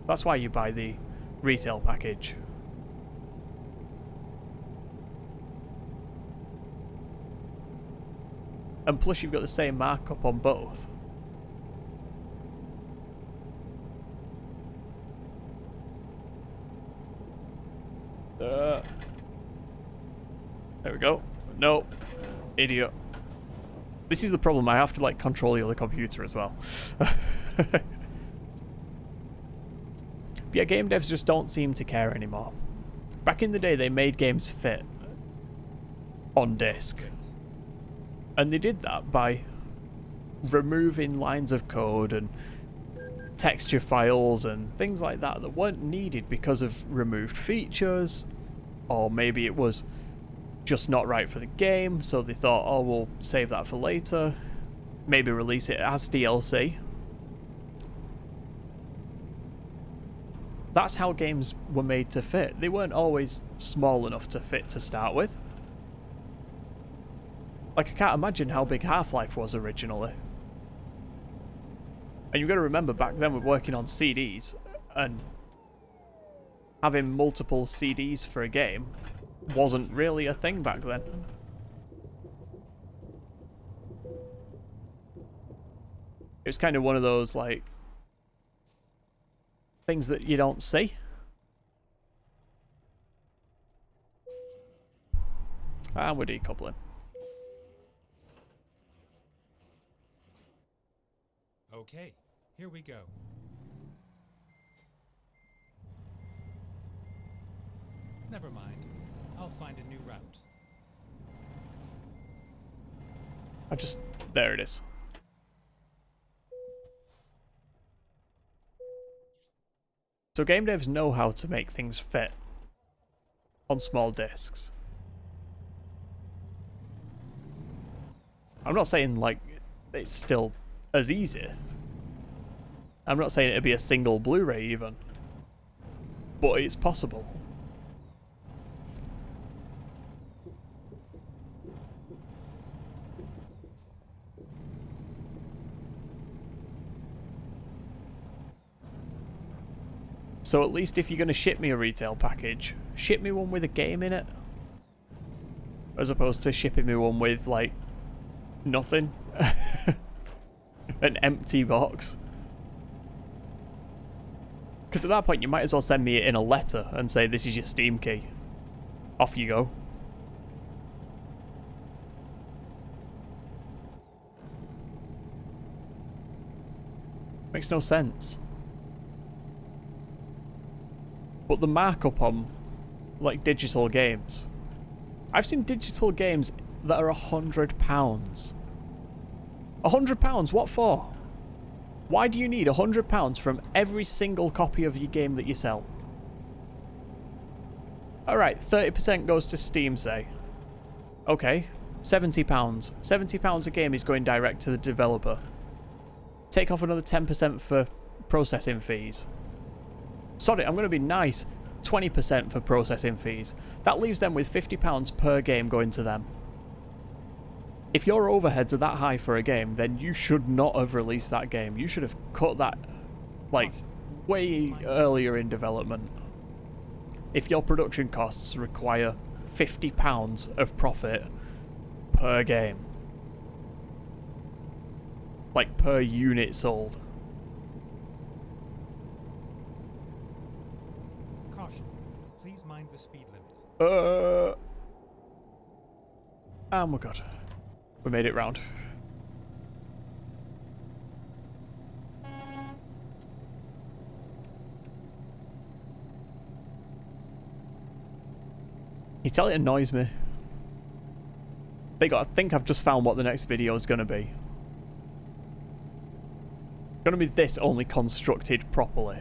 That's why you buy the retail package. And plus you've got the same markup on both. There we go. No. Idiot. This is the problem, I have to like control the other computer as well. But yeah, game devs just don't seem to care anymore. Back in the day they made games fit on disc. And they did that by removing lines of code and texture files and things like that that weren't needed because of removed features, or maybe it was just not right for the game, so they thought, oh, we'll save that for later, maybe release it as DLC. That's how games were made to fit. They weren't always small enough to fit to start with. Like, I can't imagine how big Half-Life was originally. And you've got to remember, back then we're working on CDs, and having multiple CDs for a game wasn't really a thing back then. It was kind of one of those, like, things that you don't see. And we're decoupling. Okay, here we go. Never mind. I'll find a new route. There it is. So game devs know how to make things fit on small discs. I'm not saying like it's still as easy. I'm not saying it'd be a single Blu-ray even, but it's possible. So at least if you're going to ship me a retail package, ship me one with a game in it, as opposed to shipping me one with like nothing. An empty box. Because at that point you might as well send me it in a letter and say, this is your Steam key. Off you go. Makes no sense. But the markup on like digital games, I've seen digital games that are £100. £100? What for? Why do you need £100 from every single copy of your game that you sell? Alright, 30% goes to Steam, say. Okay, £70. £70 a game is going direct to the developer. Take off another 10% for processing fees. Sorry, I'm going to be nice. 20% for processing fees. That leaves them with £50 per game going to them. If your overheads are that high for a game, then you should not have released that game. You should have cut that, like, way earlier in development. If your production costs require £50 of profit per game, like per unit sold. Caution. Please mind the speed limit. Oh my god. We made it round. You tell it annoys me. I think I've just found what the next video is going to be. It's going to be this, only constructed properly.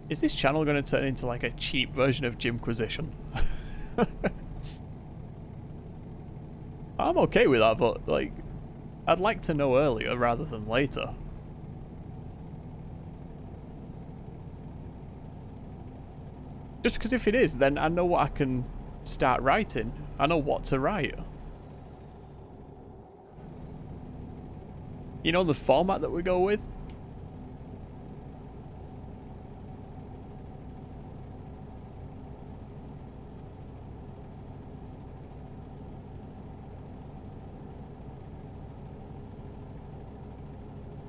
Is this channel going to turn into like a cheap version of Jimquisition? I'm okay with that, but like, I'd like to know earlier rather than later. Just because if it is, then I know what I can start writing. I know what to write. You know the format that we go with?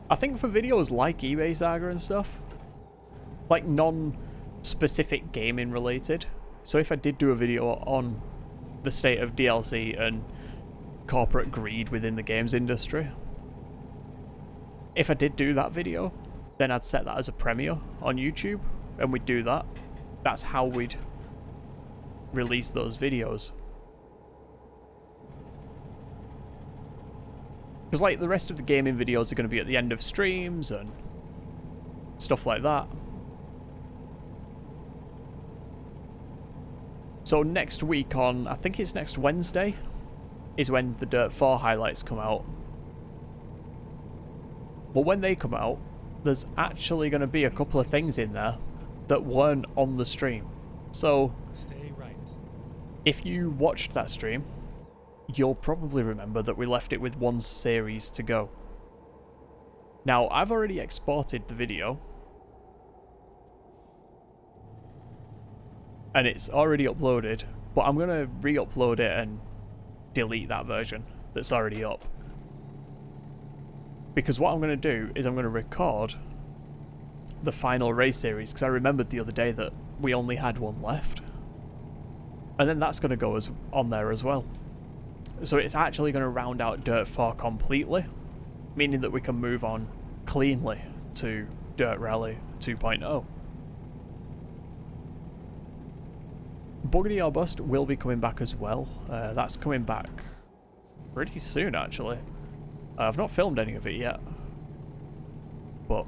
I think for videos like eBay Saga and stuff, like non-specific gaming related, so if I did do a video on the state of DLC and corporate greed within the games industry, if I did do that video, then I'd set that as a premiere on YouTube, and we'd do that. That's how we'd release those videos. Because like the rest of the gaming videos are going to be at the end of streams and stuff like that. So next week on, I think it's next Wednesday, is when the Dirt 4 highlights come out. But when they come out, there's actually going to be a couple of things in there that weren't on the stream. So Stay right. if you watched that stream, you'll probably remember that we left it with one series to go. Now, I've already exported the video, and it's already uploaded, but I'm going to re-upload it and delete that version that's already up. Because what I'm going to do is I'm going to record the final race series, because I remembered the other day that we only had one left. And then that's going to go as on there as well. So it's actually going to round out Dirt 4 completely, meaning that we can move on cleanly to Dirt Rally 2.0. Buggity or Bust will be coming back as well. That's coming back pretty soon, actually. I've not filmed any of it yet, but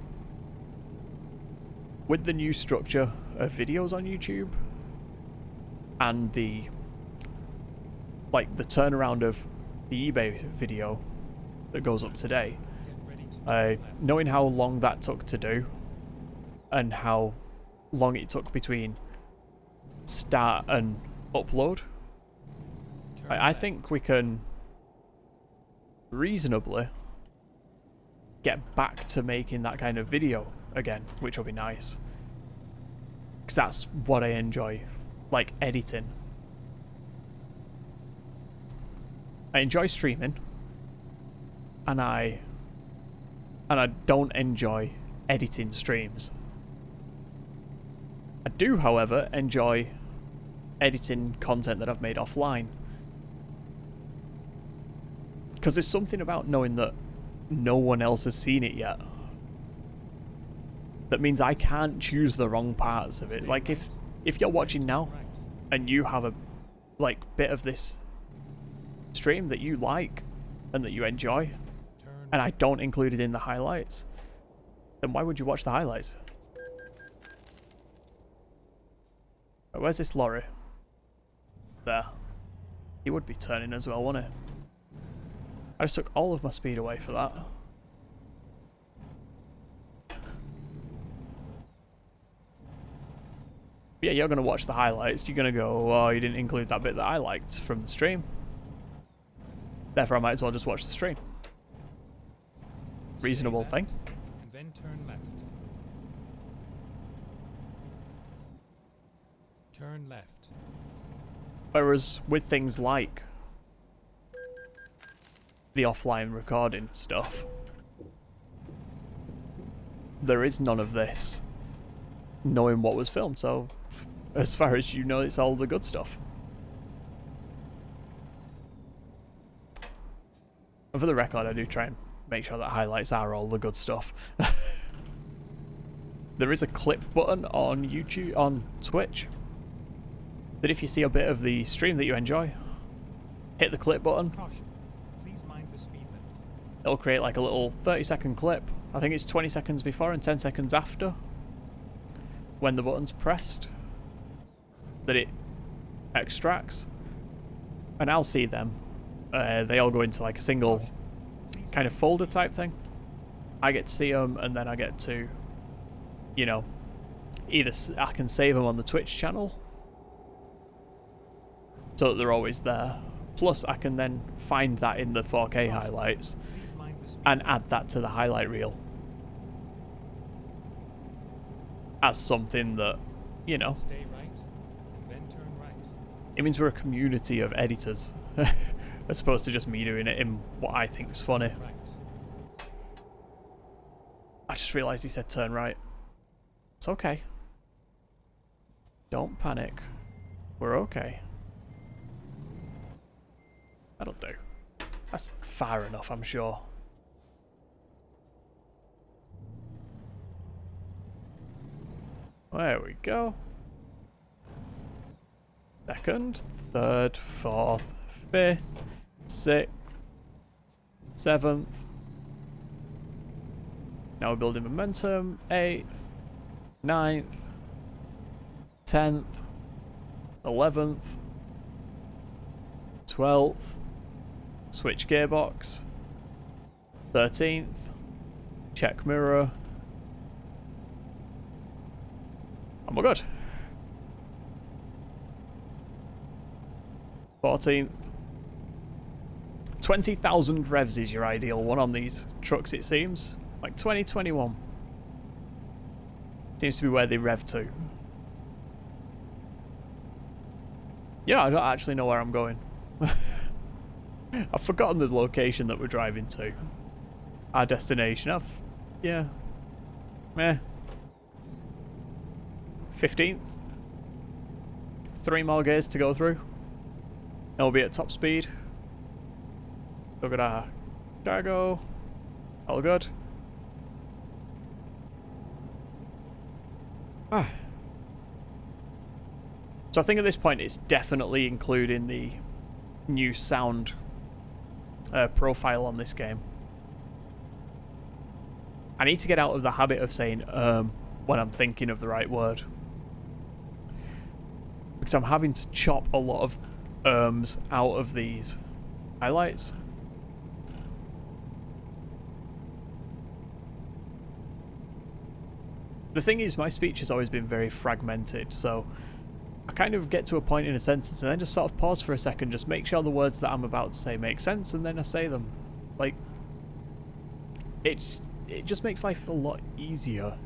with the new structure of videos on YouTube and the turnaround of the eBay video that goes up today, knowing how long that took to do and how long it took between start and upload, I think we can reasonably get back to making that kind of video again, which will be nice, because that's what I enjoy, like editing. I enjoy streaming, and I don't enjoy editing streams. I do, however, enjoy editing content that I've made offline. Because there's something about knowing that no one else has seen it yet. That means I can't choose the wrong parts of it. Like if you're watching now and you have a bit of this stream that you like and that you enjoy, and I don't include it in the highlights, then why would you watch the highlights? Where's this lorry? There. He would be turning as well, wouldn't he? I just took all of my speed away for that. Yeah, you're going to watch the highlights. You're going to go, oh, you didn't include that bit that I liked from the stream. Therefore, I might as well just watch the stream. Reasonable thing. And then turn left. Turn left. Whereas with things like the offline recording stuff, there is none of this knowing what was filmed, so as far as you know, it's all the good stuff. And for the record, I do try and make sure that highlights are all the good stuff. There is a clip button on YouTube, on Twitch, that if you see a bit of the stream that you enjoy, hit the clip button. Caution. Please mind the speed limit. It'll create like a little 30-second clip. I think it's 20 seconds before and 10 seconds after when the button's pressed that it extracts. And I'll see them. They all go into like a single kind of folder type thing. I get to see them, and then I get to, you know, either I can save them on the Twitch channel so that they're always there. Plus, I can then find that in the 4K highlights and add that to the highlight reel as something that, you know, Stay right, and then turn right. it means we're a community of editors as opposed to just me doing it in what I think is funny. Right. I just realised he said turn right. It's okay. Don't panic. We're okay. That'll do. That's far enough, I'm sure. There we go. Second, third, fourth, fifth, sixth, seventh. Now we're building momentum. 8th, 9th, 10th, 11th, 12th. Switch gearbox. 13th. Check mirror. And we're good. 14th. 20,000 revs is your ideal one on these trucks, it seems. Like 2021. Seems to be where they rev to. Yeah, I don't actually know where I'm going. I've forgotten the location that we're driving to. Our destination. Yeah. Meh. 15th. 3 more gears to go through. And we'll be at top speed. Look at our cargo. All good. Ah. So I think at this point it's definitely including the new sound profile on this game. I need to get out of the habit of saying when I'm thinking of the right word, because I'm having to chop a lot of out of these highlights. The thing is, my speech has always been very fragmented, so I kind of get to a point in a sentence and then just sort of pause for a second, just make sure the words that I'm about to say make sense, and then I say them. Like, it just makes life a lot easier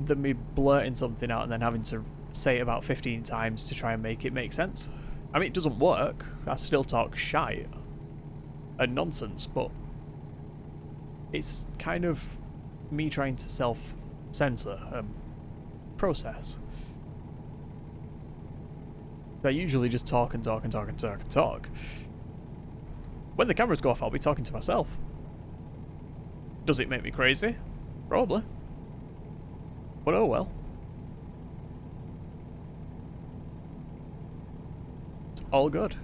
than me blurting something out and then having to say it about 15 times to try and make it make sense. I mean, it doesn't work. I still talk shite and nonsense, but it's kind of me trying to self-censor and process. I usually just talk and talk and talk and talk and talk. When the cameras go off, I'll be talking to myself. Does it make me crazy? Probably. But oh well. It's all good.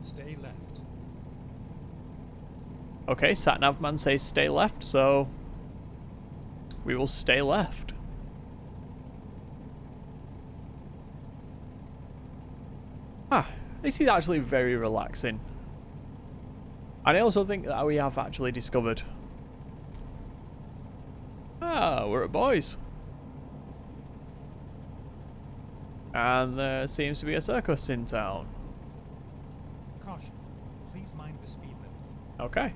Stay left. Okay, sat-nav man says stay left, so we will stay left. This is actually very relaxing. And I also think that we have actually discovered... we're at Boys. And there seems to be a circus in town. Caution. Please mind the speed limit. Okay.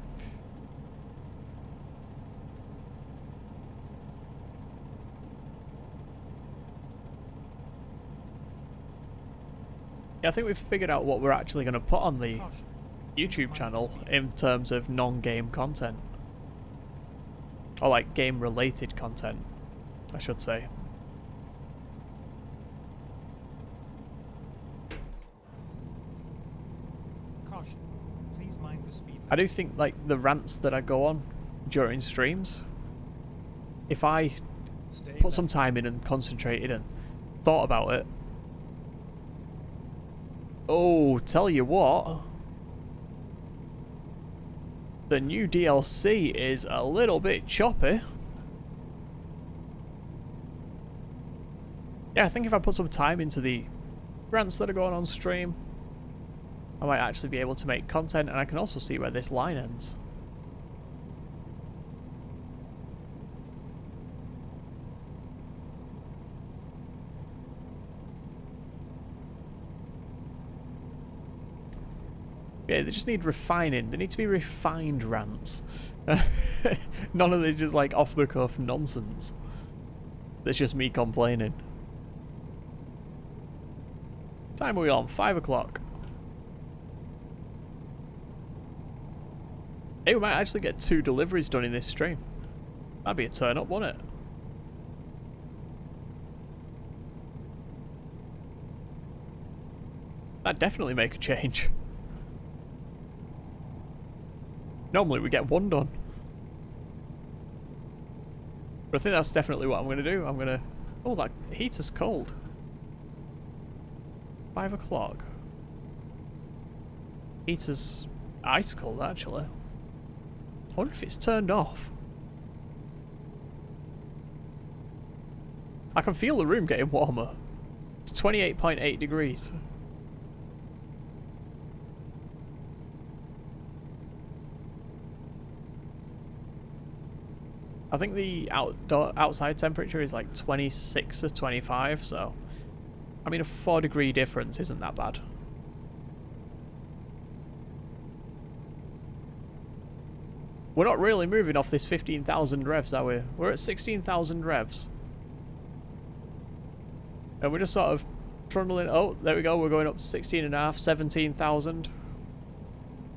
Yeah, I think we've figured out what we're actually going to put on the Caution. YouTube channel in terms of non-game content. Or like game-related content, I should say. Caution. Please mind the speed limit. I do think like the rants that I go on during streams, if I Stay put some time in and concentrated and thought about it, oh, tell you what, the new DLC is a little bit choppy. Yeah, I think if I put some time into the rants that are going on stream, I might actually be able to make content, and I can also see where this line ends. Yeah, they just need refining. They need to be refined rants. None of this just like off the cuff nonsense. That's just me complaining. Time are we on? 5 o'clock. Hey, we might actually get 2 deliveries done in this stream. That'd be a turn up, wouldn't it? That'd definitely make a change. Normally we get 1 done. But I think that's definitely what I'm going to do. I'm going to... Oh, that heater's cold. 5 o'clock. Heater's ice cold, actually. I wonder if it's turned off. I can feel the room getting warmer. It's 28.8 degrees. I think the outside temperature is like 26 or 25, so I mean a 4-degree difference isn't that bad. We're not really moving off this 15,000 revs, are we? We're at 16,000 revs. And we're just sort of trundling. Oh, there we go. We're going up to 16.5, 17,000.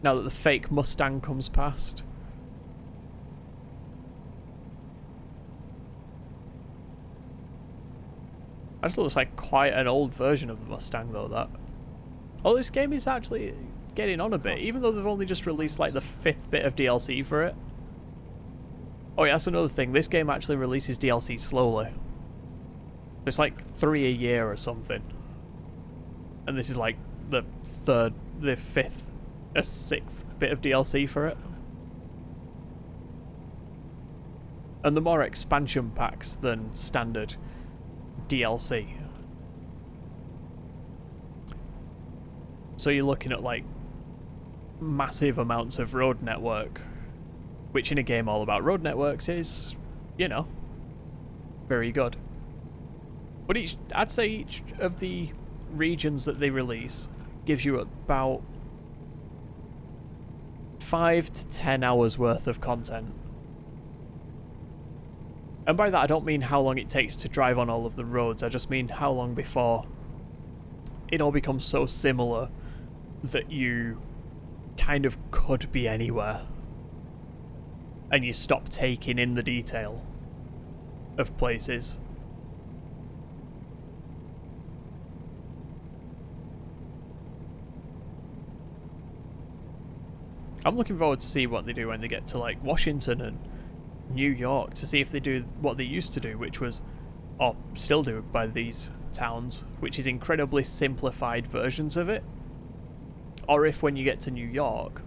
Now that the fake Mustang comes past. That just looks like quite an old version of the Mustang, though, that. Oh, this game is actually getting on a bit, even though they've only just released, like, the 5th bit of DLC for it. Oh, yeah, that's another thing. This game actually releases DLC slowly. It's like 3 a year or something. And this is, like, the 5th, a 6th bit of DLC for it. And the more expansion packs than standard DLC. So you're looking at like massive amounts of road network, which in a game all about road networks is, you know, very good. But I'd say each of the regions that they release gives you about 5 to 10 hours worth of content. And by that I don't mean how long it takes to drive on all of the roads, I just mean how long before it all becomes so similar that you kind of could be anywhere. And you stop taking in the detail of places. I'm looking forward to see what they do when they get to like Washington and New York, to see if they do what they used to do, which was, or still do by these towns, which is incredibly simplified versions of it. Or if when you get to New York,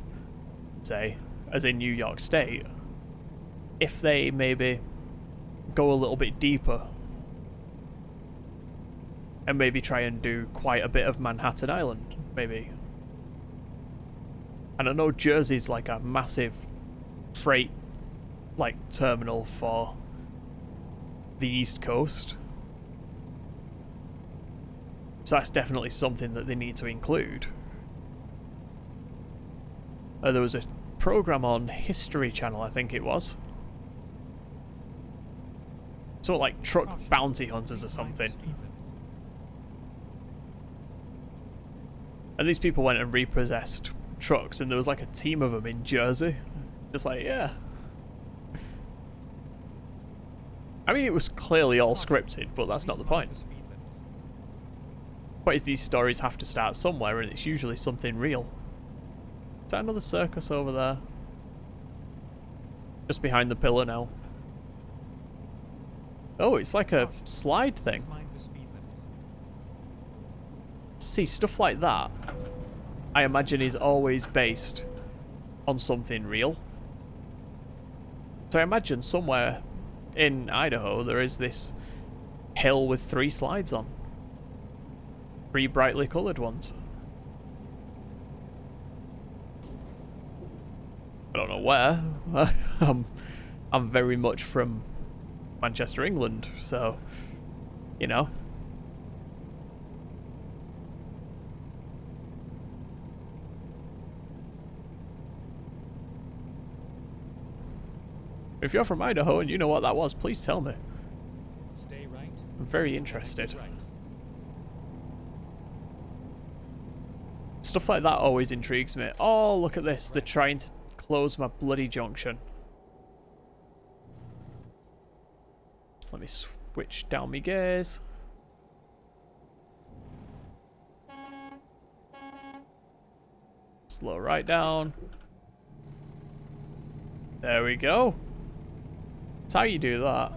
say, as in New York State, if they maybe go a little bit deeper and maybe try and do quite a bit of Manhattan Island, maybe. And I know Jersey's like a massive freight like terminal for the East Coast. So that's definitely something that they need to include. There was a program on History Channel, I think it was. Sort of like truck bounty hunters or something. And these people went and repossessed trucks, and there was like a team of them in Jersey. Just like, yeah. I mean, it was clearly all scripted, but that's not the point. The point is, these stories have to start somewhere, and it's usually something real. Is that another circus over there? Just behind the pillar now. Oh, it's like a slide thing. See, stuff like that, I imagine, is always based on something real. So I imagine somewhere in Idaho there is this hill with 3 slides on. 3 brightly coloured ones. I don't know where. I'm very much from Manchester, England, so, you know. If you're from Idaho and you know what that was, please tell me. Stay right. I'm very interested. Right. Stuff like that always intrigues me. Oh, look at this. They're trying to close my bloody junction. Let me switch down my gears. Slow right down. There we go. That's how you do that.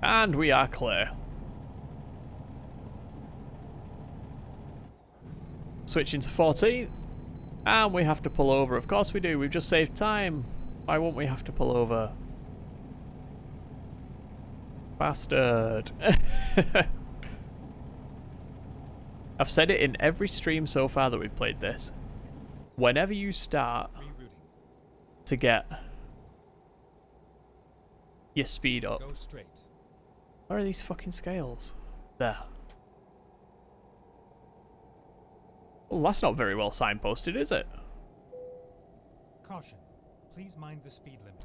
And we are clear. Switching to 14th. And we have to pull over. Of course we do. We've just saved time. Why won't we have to pull over? Bastard. I've said it in every stream so far that we've played this. Whenever you start to get your speed up. Go straight. Where are these fucking scales? There. Well, that's not very well signposted, is it? Caution. Please mind the speed limit.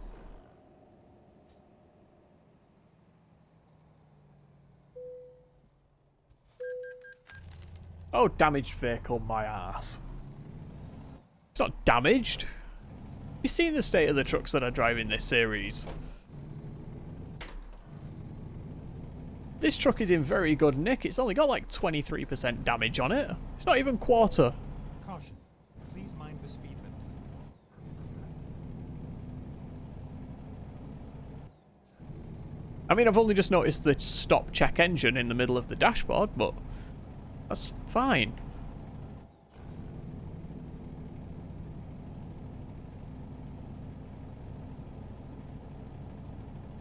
Oh, damaged vehicle, my ass. It's not damaged. You've seen the state of the trucks that are driving this series. This truck is in very good nick. It's only got like 23% damage on it. It's not even quarter. Caution. Please mind the speed limit. I mean, I've only just noticed the stop check engine in the middle of the dashboard, but that's fine.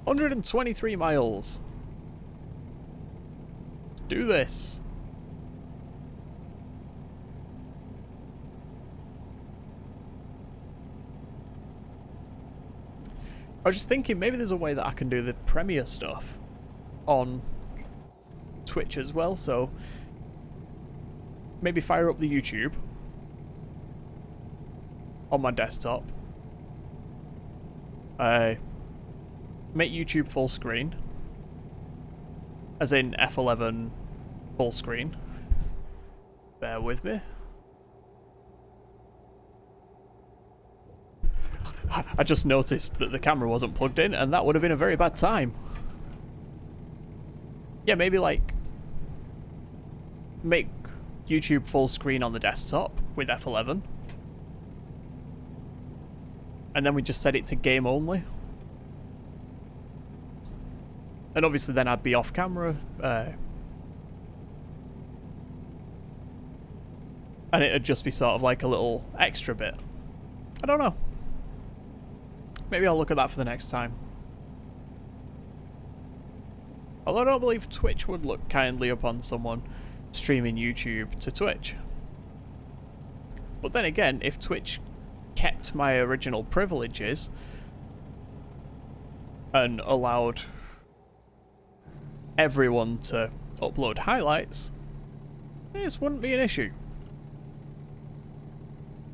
$123 miles. Let's do this. I was just thinking maybe there's a way that I can do the Premiere stuff on Twitch as well, so maybe fire up the YouTube on my desktop. Make YouTube full screen, as in F11 full screen. Bear with me. I just noticed that the camera wasn't plugged in, and that would have been a very bad time. Yeah, maybe like make YouTube full screen on the desktop with F11, and then we just set it to game only. And obviously then I'd be off camera, and it'd just be sort of like a little extra bit. I don't know. Maybe I'll look at that for the next time. Although I don't believe Twitch would look kindly upon someone streaming YouTube to Twitch. But then again, if Twitch kept my original privileges and allowed everyone to upload highlights, this wouldn't be an issue.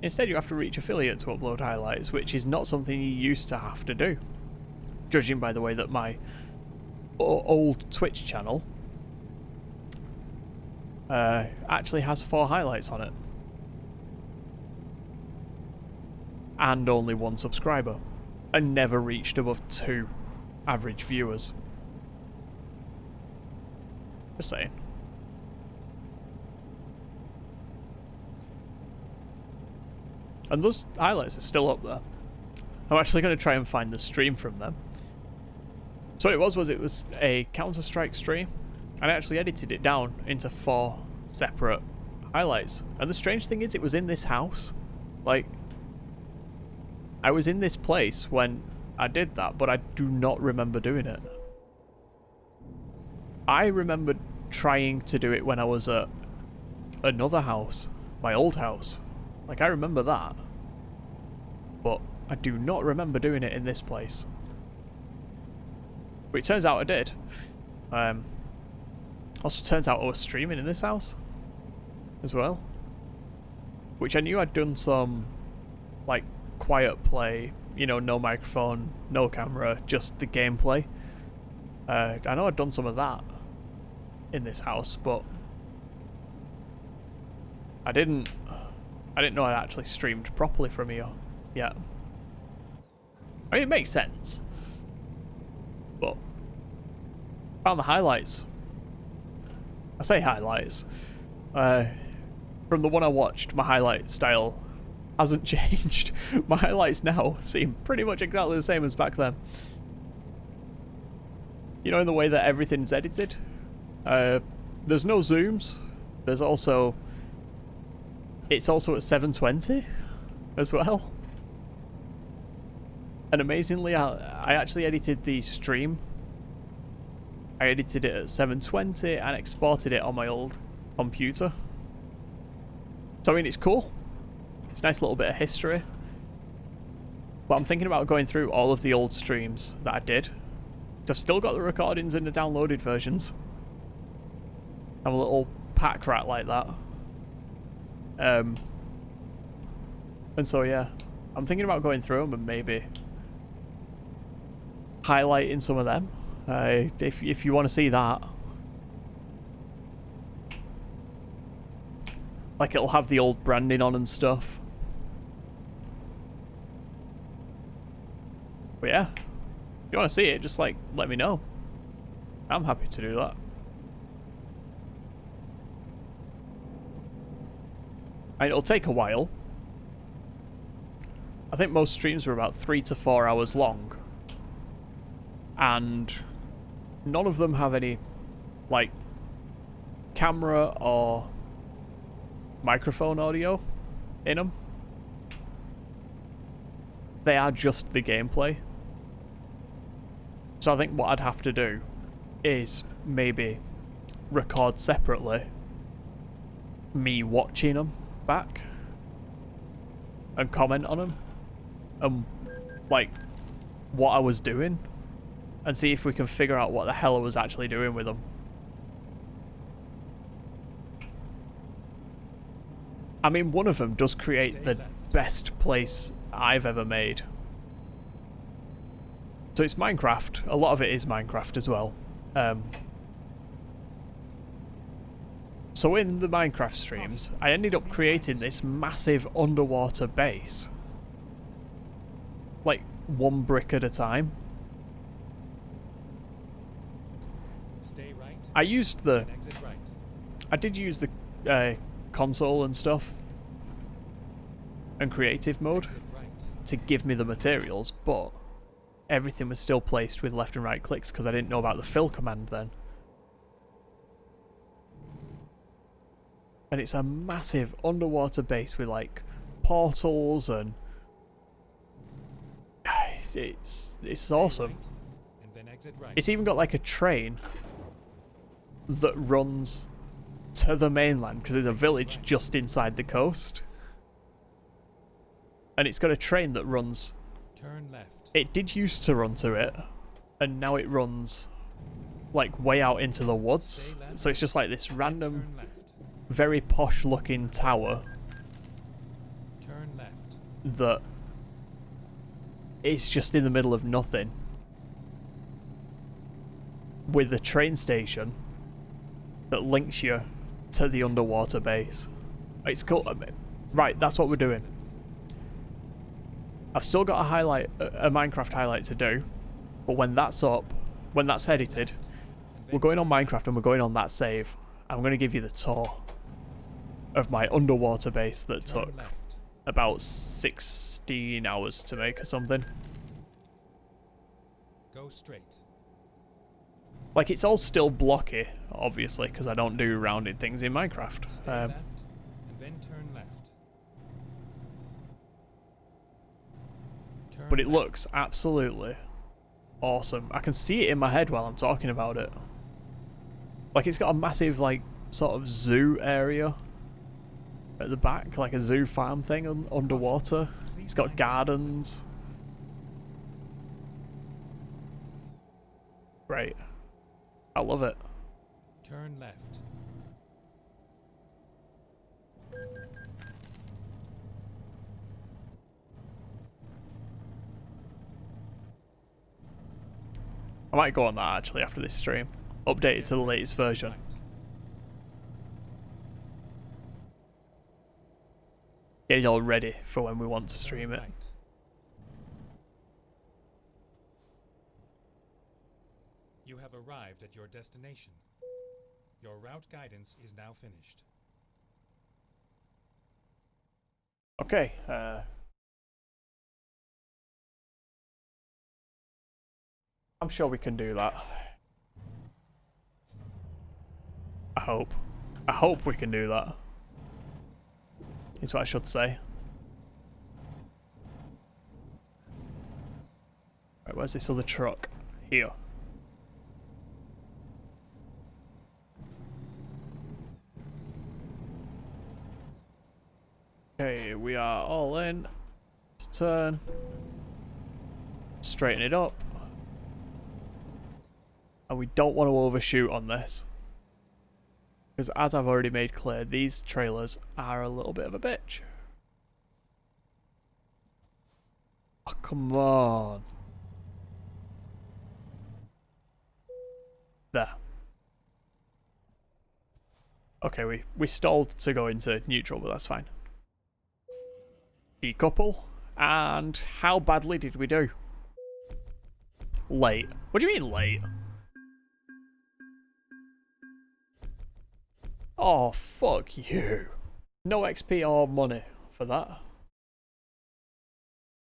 Instead, you have to reach affiliate to upload highlights, which is not something you used to have to do. Judging by the way that my old Twitch channel actually has 4 highlights on it. And only 1 subscriber. And never reached above 2 average viewers. Just saying. And those highlights are still up there. I'm actually going to try and find the stream from them. So what it was a Counter-Strike stream, and I actually edited it down into 4 separate highlights. And the strange thing is, it was in this house. Like, I was in this place when I did that, but I do not remember doing it. I remember trying to do it when I was at another house, my old house. Like, I remember that. But I do not remember doing it in this place. But it turns out I did. Also turns out I was streaming in this house as well. Which I knew I'd done some, like, quiet play. You know, no microphone, no camera, just the gameplay. I know I'd done some of that in this house, but I didn't know I'd actually streamed properly from here yet. I mean, it makes sense. But found the highlights. I say highlights. From the one I watched, my highlight style hasn't changed. My highlights now seem pretty much exactly the same as back then. You know, in the way that everything's edited. There's no zooms. There's also... It's also at 720 as well. And amazingly, I actually edited the stream. I edited it at 720 and exported it on my old computer. So I mean, it's cool. It's a nice little bit of history. But I'm thinking about going through all of the old streams that I did. I've still got the recordings and the downloaded versions. I'm a little pack rat like that. And so yeah, I'm thinking about going through them and maybe highlighting some of them. If you want to see that. Like, it'll have the old branding on and stuff. But yeah, if you want to see it, just like let me know. I'm happy to do that. And it'll take a while. I think most streams were about 3 to 4 hours long. And none of them have any, like, camera or microphone audio in them. They are just the gameplay. So I think what I'd have to do is maybe record separately me watching them back and comment on them and like what I was doing and see if we can figure out what the hell I was actually doing with them. I mean, one of them does create the best place I've ever made. So it's Minecraft. A lot of it is Minecraft as well. So in the Minecraft streams, I ended up creating this massive underwater base. Like, 1 brick at a time. Stay right. I used the... Exit right. I did use the console and stuff. And creative mode. Exit right. To give me the materials, but everything was still placed with left and right clicks because I didn't know about the fill command then. And it's a massive underwater base with like portals and it's awesome. And then exit right. It's even got like a train that runs to the mainland because there's a village just inside the coast. And it's got a train that runs. Turn left. It did used to run to it, and now it runs like way out into the woods. So it's just like this random, very posh looking tower Turn left. that is just in the middle of nothing, with a train station that links you to the underwater base. It's cool. Right, that's what we're doing. I've still got a Minecraft highlight to do, but when that's up, when that's edited, we're going on Minecraft and we're going on that save. I'm going to give you the tour of my underwater base that took about 16 hours to make or something. Go straight. Like, it's all still blocky, obviously, because I don't do rounded things in Minecraft. Stay left, and then turn left. Turn But it left. looks absolutely awesome. I can see it in my head while I'm talking about it. Like, it's got a massive, like, sort of zoo area at the back, like a zoo farm thing underwater. It's got gardens. Great. I love it. Turn left. I might go on that actually after this stream. Update it to the latest version. Get it all ready for when we want to stream it. Right. You have arrived at your destination. Your route guidance is now finished. Okay, I'm sure we can do that. I hope. I hope we can do that. Is what I should say. Right, where's this other truck? Here. Okay, we are all in. Let's turn. Straighten it up. And we don't want to overshoot on this. Because as I've already made clear, these trailers are a little bit of a bitch. Oh, come on. There. Okay, we stalled to go into neutral, but that's fine. Decouple. And how badly did we do? Late. What do you mean late? Oh, fuck you. No XP or money for that.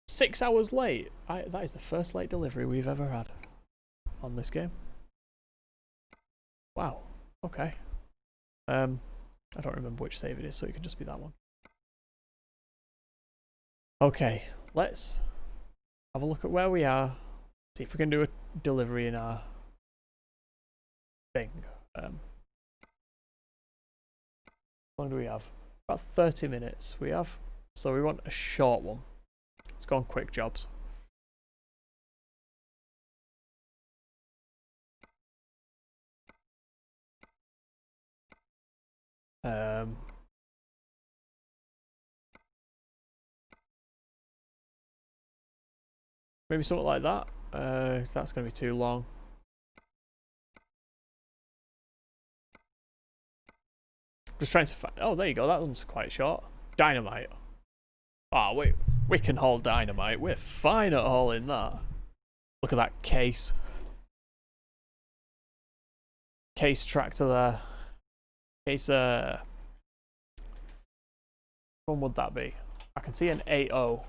6 hours late. That is the first late delivery we've ever had on this game. Wow. Okay. I don't remember which save it is, so it can just be that one. Okay, let's have a look at where we are. See if we can do a delivery in our thing. How long do we have? About 30 minutes we have. So we want a short one. Let's go on quick jobs. Maybe something like that. That's going to be too long. Just trying to find. Oh, there you go. That one's quite short. Dynamite. Ah, wait. We can haul dynamite. We're fine at hauling that. Look at that case. Case tractor there. Case, which one would that be? I can see an 80.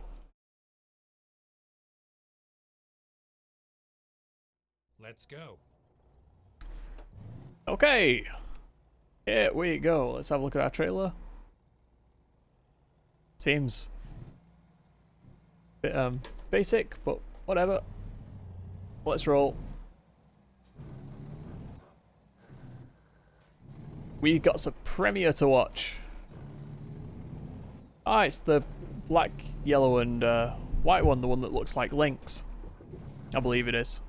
Let's go. Okay. Here we go. Let's have a look at our trailer. Seems a bit basic, but whatever. Let's roll. We got some premiere to watch. Ah, it's the black, yellow, and white one, the one that looks like Lynx. I believe it is.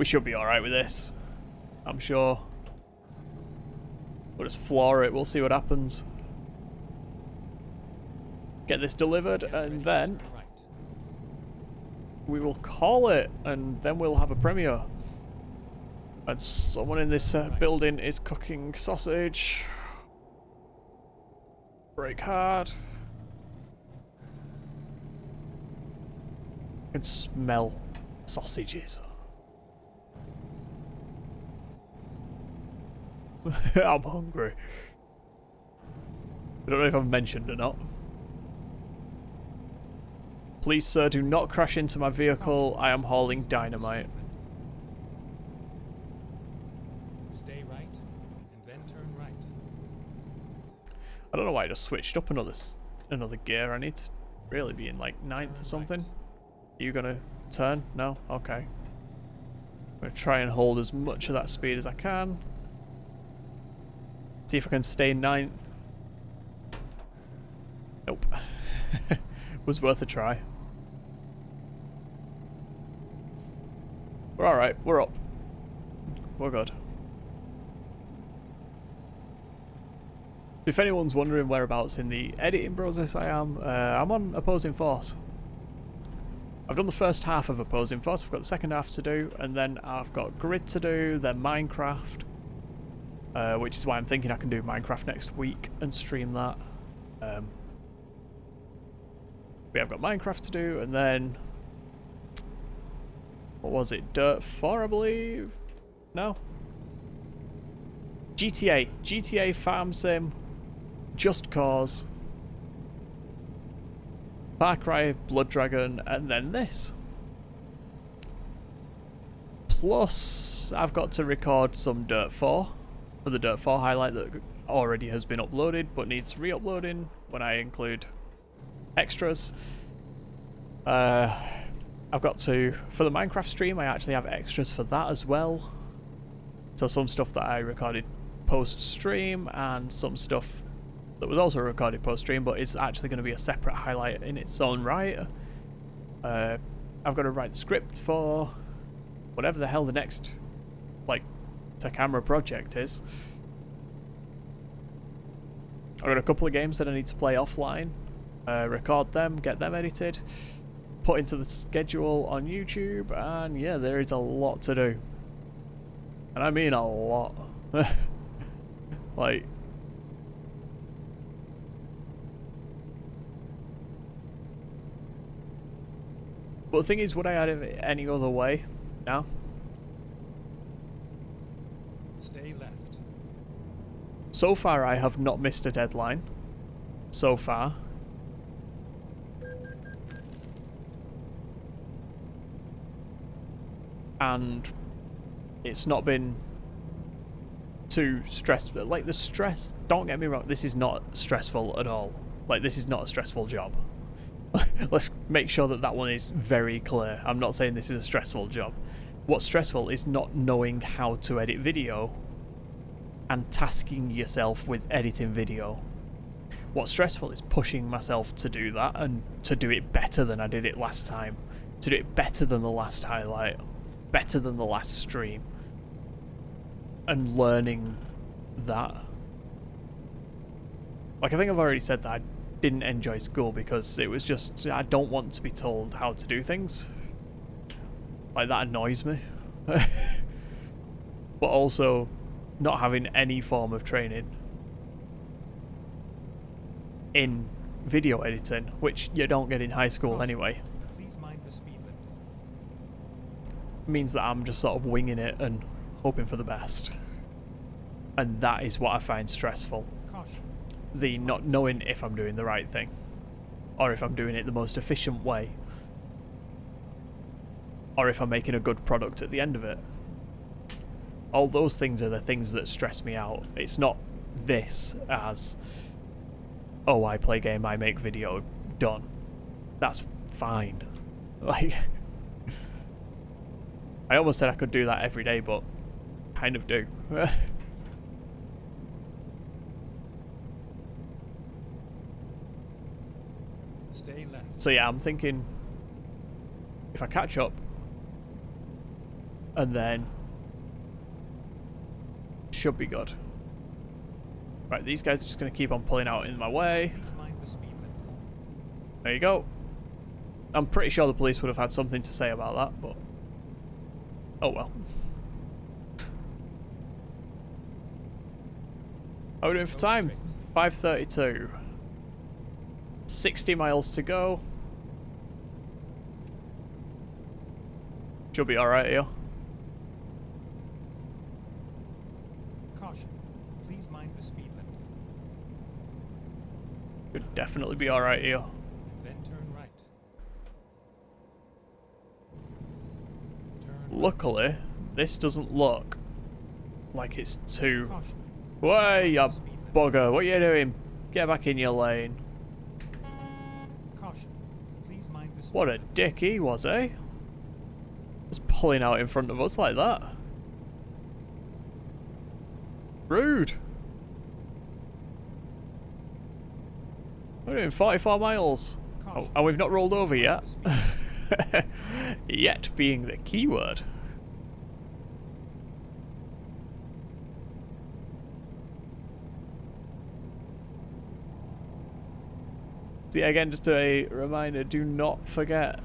We should be alright with this. I'm sure. We'll just floor it, we'll see what happens. Get this delivered, and then we will call it, and then we'll have a premiere. And someone in this building is cooking sausage. Break hard. I can smell sausages. I'm hungry. I don't know if I've mentioned or not. Please, sir, do not crash into my vehicle. I am hauling dynamite. Stay right, and then turn right. I don't know why I just switched up another gear. I need to really be in like 9th or something. Are you gonna turn? No? Okay. I'm gonna try and hold as much of that speed as I can. See if I can stay 9th. Nope. Was worth a try. We're alright, we're up. We're good. If anyone's wondering whereabouts in the editing process I am, I'm on Opposing Force. I've done the first half of Opposing Force, I've got the second half to do, and then I've got Grid to do, then Minecraft, which is why I'm thinking I can do Minecraft next week and stream that. I've got Minecraft to do, and then what was it? Dirt 4, I believe? No? GTA Farm Sim, Just Cause, Far Cry, Blood Dragon, and then this. Plus, I've got to record some Dirt 4 for the Dirt 4 highlight that already has been uploaded but needs re-uploading when I include extras. I've got to, for the Minecraft stream, I actually have extras for that as well. So some stuff that I recorded post-stream and some stuff that was also recorded post-stream but is actually going to be a separate highlight in its own right. I've got to write the script for whatever the hell the next, like, to-camera project is. I've got a couple of games that I need to play offline, record them, get them edited, put into the schedule on YouTube, and yeah, there is a lot to do. And I mean a lot. Like, but the thing is, would I add it any other way? No. Stay left. So far, I have not missed a deadline. So far. And it's not been too stressful. Like, the stress, don't get me wrong, this is not stressful at all. Like, this is not a stressful job. Let's make sure that that one is very clear. I'm not saying this is a stressful job. What's stressful is not knowing how to edit video and tasking yourself with editing video. What's stressful is pushing myself to do that and to do it better than I did it last time. To do it better than the last highlight. Better than the last stream. And learning that. Like, I think I've already said that I didn't enjoy school because it was just, I don't want to be told how to do things. Like, that annoys me. But also, not having any form of training in video editing, which you don't get in high school anyway, Please mind the speed limit. means that I'm just sort of winging it and hoping for the best. And that is what I find stressful. Caution. The not knowing if I'm doing the right thing, or if I'm doing it the most efficient way, or if I'm making a good product at the end of it. All those things are the things that stress me out. It's not this as, oh, I play game, I make video, done. That's fine. Like, I almost said I could do that every day, but kind of do. Stay left. So yeah, I'm thinking if I catch up And then should be good. Right, these guys are just going to keep on pulling out in my way. There you go. I'm pretty sure the police would have had something to say about that, but oh well. How are we doing for time? 5:32. 60 miles to go. Should be alright here. Caution. Please mind the speed limit. Should definitely be alright here. Then turn right. Luckily, this doesn't look like it's too... Caution. Way, you bugger. What are you doing? Get back in your lane. Caution. Please mind the speed What a dick he was, eh? Just pulling out in front of us like that. Rude. We're doing 44 miles. Oh, and we've not rolled over yet. Yet being the key word. So yeah, again, just a reminder, do not forget,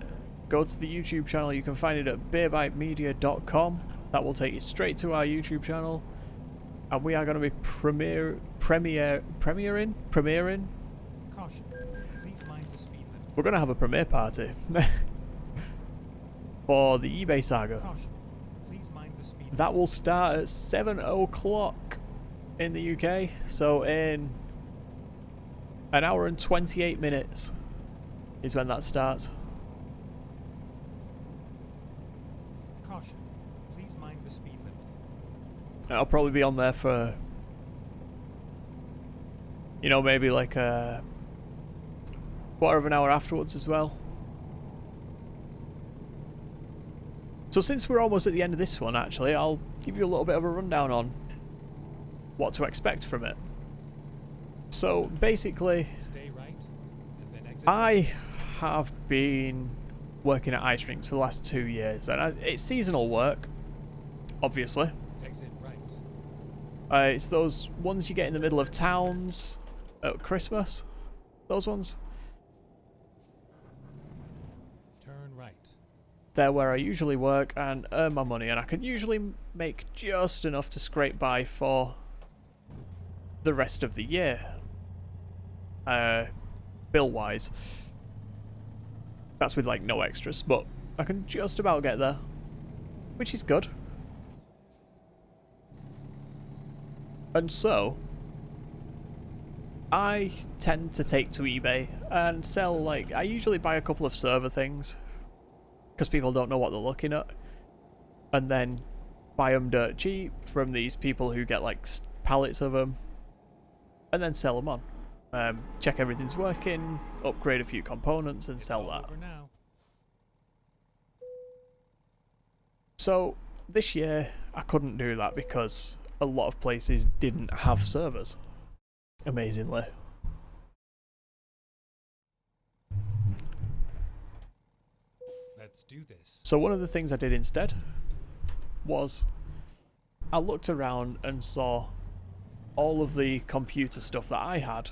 go to the YouTube channel. You can find it at BeerByteMedia.com. That will take you straight to our YouTube channel. And we are going to be premiering Caution. Please mind the speed limit. we're going to have a premiere party for the eBay saga. Caution. Please mind the speed limit. That will start at 7 o'clock in the UK. So in an hour and 28 minutes is when that starts. Caution. Please mind the speed limit. I'll probably be on there for, you know, maybe like a quarter of an hour afterwards as well. So since we're almost at the end of this one, actually, I'll give you a little bit of a rundown on what to expect from it. So basically, Stay right and then exit. I have been working at ice rinks for the last 2 years, and it's seasonal work, obviously. Exit right. It's those ones you get in the middle of towns at Christmas. Those ones. Turn right. They're where I usually work and earn my money, and I can usually make just enough to scrape by for the rest of the year. Bill-wise. That's with like no extras, but I can just about get there, which is good. And so, I tend to take to eBay and sell, like, I usually buy a couple of server things, because people don't know what they're looking at, and then buy them dirt cheap from these people who get like pallets of them, and then sell them on. Check everything's working, upgrade a few components, and sell that. Over now. So this year I couldn't do that because a lot of places didn't have servers, amazingly. Let's do this. So one of the things I did instead was I looked around and saw all of the computer stuff that I had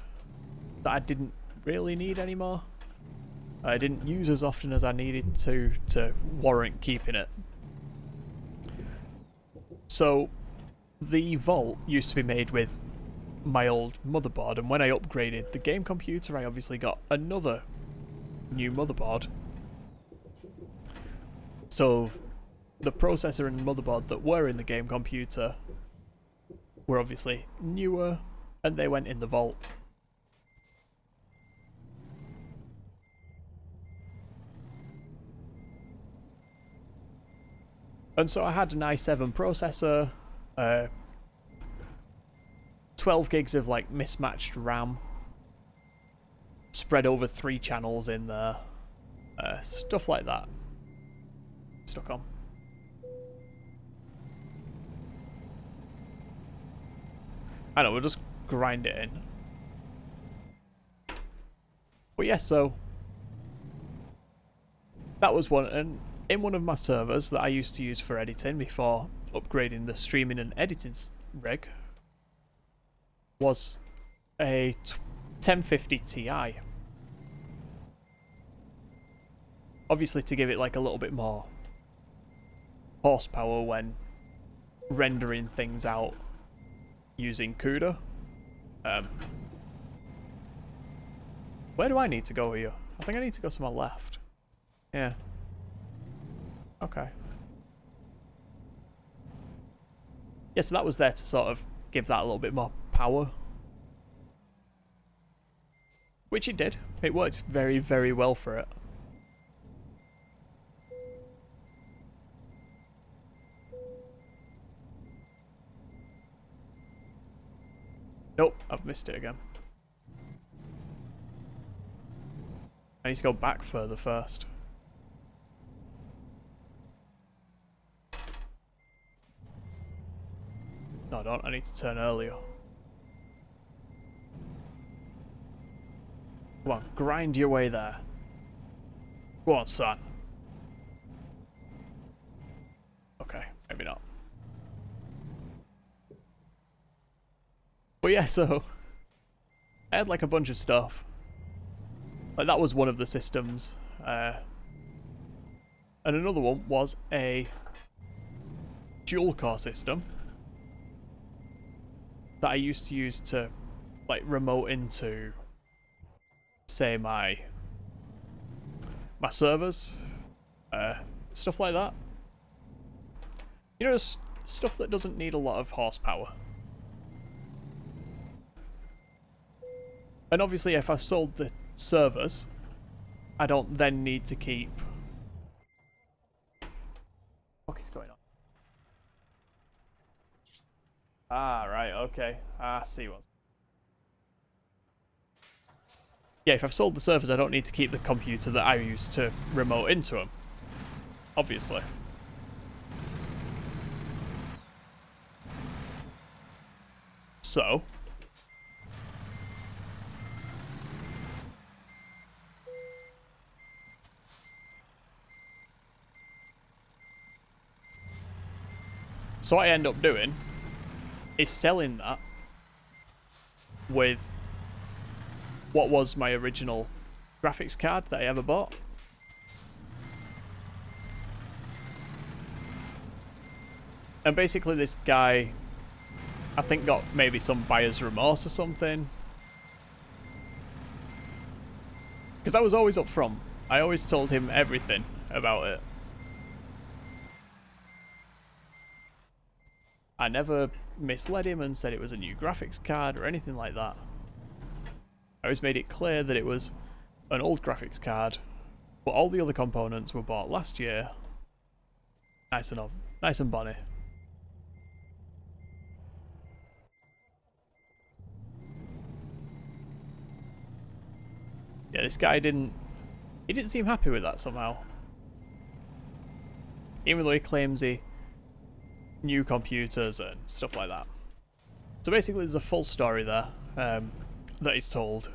that I didn't really need anymore. I didn't use as often as I needed to warrant keeping it. So the vault used to be made with my old motherboard, and when I upgraded the game computer, I obviously got another new motherboard. So the processor and motherboard that were in the game computer were obviously newer, and they went in the vault. And so I had an i7 processor, 12 gigs of like mismatched RAM, spread over 3 channels in there, stuff like that. Stuck on. I know, we'll just grind it in. But yeah, so that was one, and in one of my servers that I used to use for editing before upgrading the streaming and editing rig was a 1050 Ti. Obviously to give it like a little bit more horsepower when rendering things out using CUDA. Where do I need to go here? I think I need to go to my left. Yeah. Okay. Yeah, so that was there to sort of give that a little bit more power. Which it did. It worked very, very well for it. Nope, I've missed it again. I need to go back further first. No, I don't. I need to turn earlier. Come on, grind your way there. Go on, son. Okay, maybe not. But yeah, so I had like a bunch of stuff. Like that was one of the systems. And another one was a dual core system that I used to use to like remote into, say, my servers, stuff like that. You know, stuff that doesn't need a lot of horsepower. And obviously if I sold the servers, I don't then need to keep... What is going on? Ah, right, okay. I see what's... Yeah, if I've sold the servers, I don't need to keep the computer that I use to remote into them. Obviously. So... So what I end up doing is selling that with what was my original graphics card that I ever bought. And basically this guy, I think, got maybe some buyer's remorse or something. Because I was always up front. I always told him everything about it. I never misled him and said it was a new graphics card or anything like that. I always made it clear that it was an old graphics card, but all the other components were bought last year. Nice and bonny. Yeah, this guy didn't seem happy with that somehow. Even though he claims he new computers and stuff like that. So basically there's a full story there that is told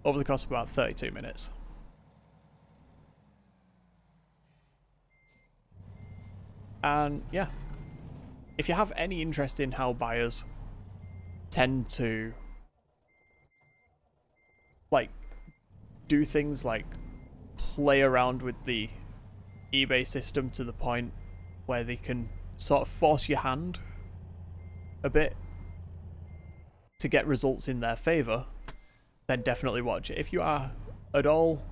over the course of about 32 minutes. And yeah, if you have any interest in how buyers tend to like do things like play around with the eBay system to the point where they can sort of force your hand a bit to get results in their favor, then definitely watch it. If you are at all...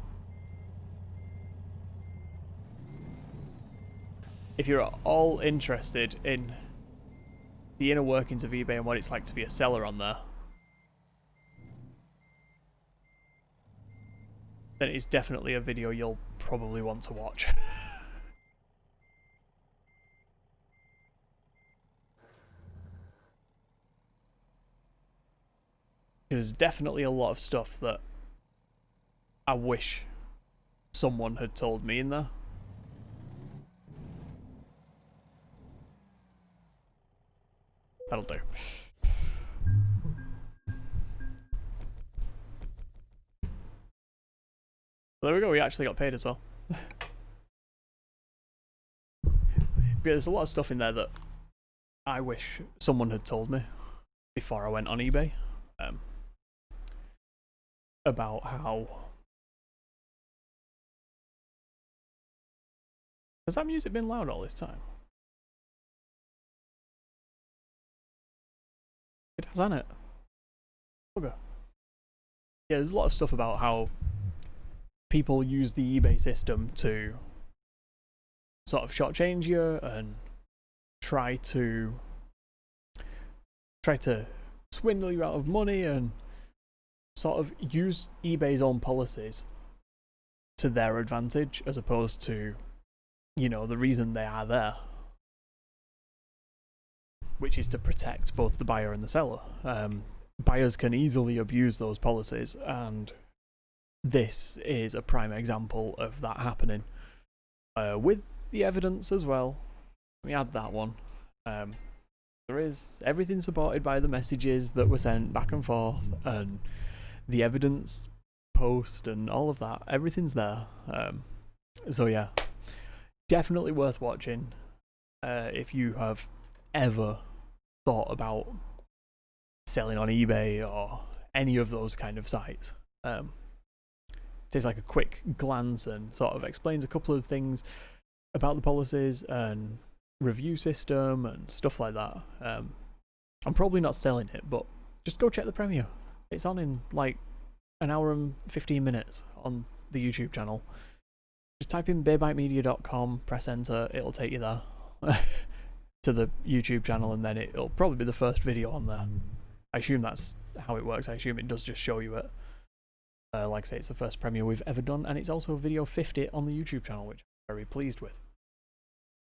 If you're at all interested in the inner workings of eBay and what it's like to be a seller on there, then it's definitely a video you'll probably want to watch. There's definitely a lot of stuff that I wish someone had told me in there. That'll do. There we go, we actually got paid as well. there's a lot of stuff in there that I wish someone had told me before I went on eBay, about how... Has that music been loud all this time? It has, hasn't it? Okay. Yeah, there's a lot of stuff about how people use the eBay system to sort of shortchange you and try to swindle you out of money and sort of use eBay's own policies to their advantage, as opposed to, you know, the reason they are there, which is to protect both the buyer and the seller. Buyers can easily abuse those policies, and this is a prime example of that happening. With the evidence as well, we had that one. There is everything supported by the messages that were sent back and forth, and the evidence post and all of that. Everything's there. So yeah, definitely worth watching if you have ever thought about selling on eBay or any of those kind of sites. Takes like a quick glance and sort of explains a couple of things about the policies and review system and stuff like that. I'm probably not selling it, but just go check the premiere. It's on in like an hour and 15 minutes on the YouTube channel. Just type in BeerByteMedia.com, press enter, it'll take you there to the YouTube channel, and then it'll probably be the first video on there. I assume that's how it works. I assume it does just show you it. Like I say, it's the first premiere we've ever done, and it's also video 50 on the YouTube channel, which I'm very pleased with.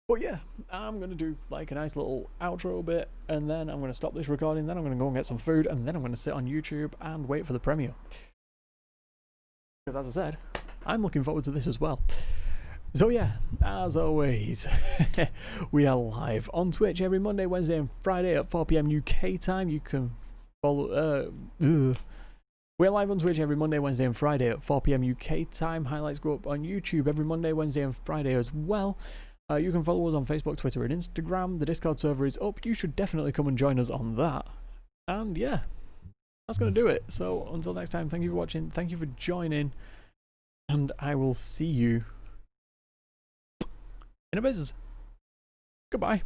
But yeah, I'm going to do like a nice little outro bit, and then I'm going to stop this recording, then I'm going to go and get some food, and then I'm going to sit on YouTube and wait for the premiere. Because as I said, I'm looking forward to this as well. So yeah, as always, we are live on Twitch every Monday, Wednesday and Friday at 4 PM UK time. You can follow... We're live on Twitch every Monday, Wednesday and Friday at 4 PM UK time. Highlights go up on YouTube every Monday, Wednesday and Friday as well. You can follow us on Facebook, Twitter and Instagram. The Discord server is up. You should definitely come and join us on that. And yeah, that's going to do it. So until next time, thank you for watching. Thank you for joining. And I will see you in a bit. Goodbye.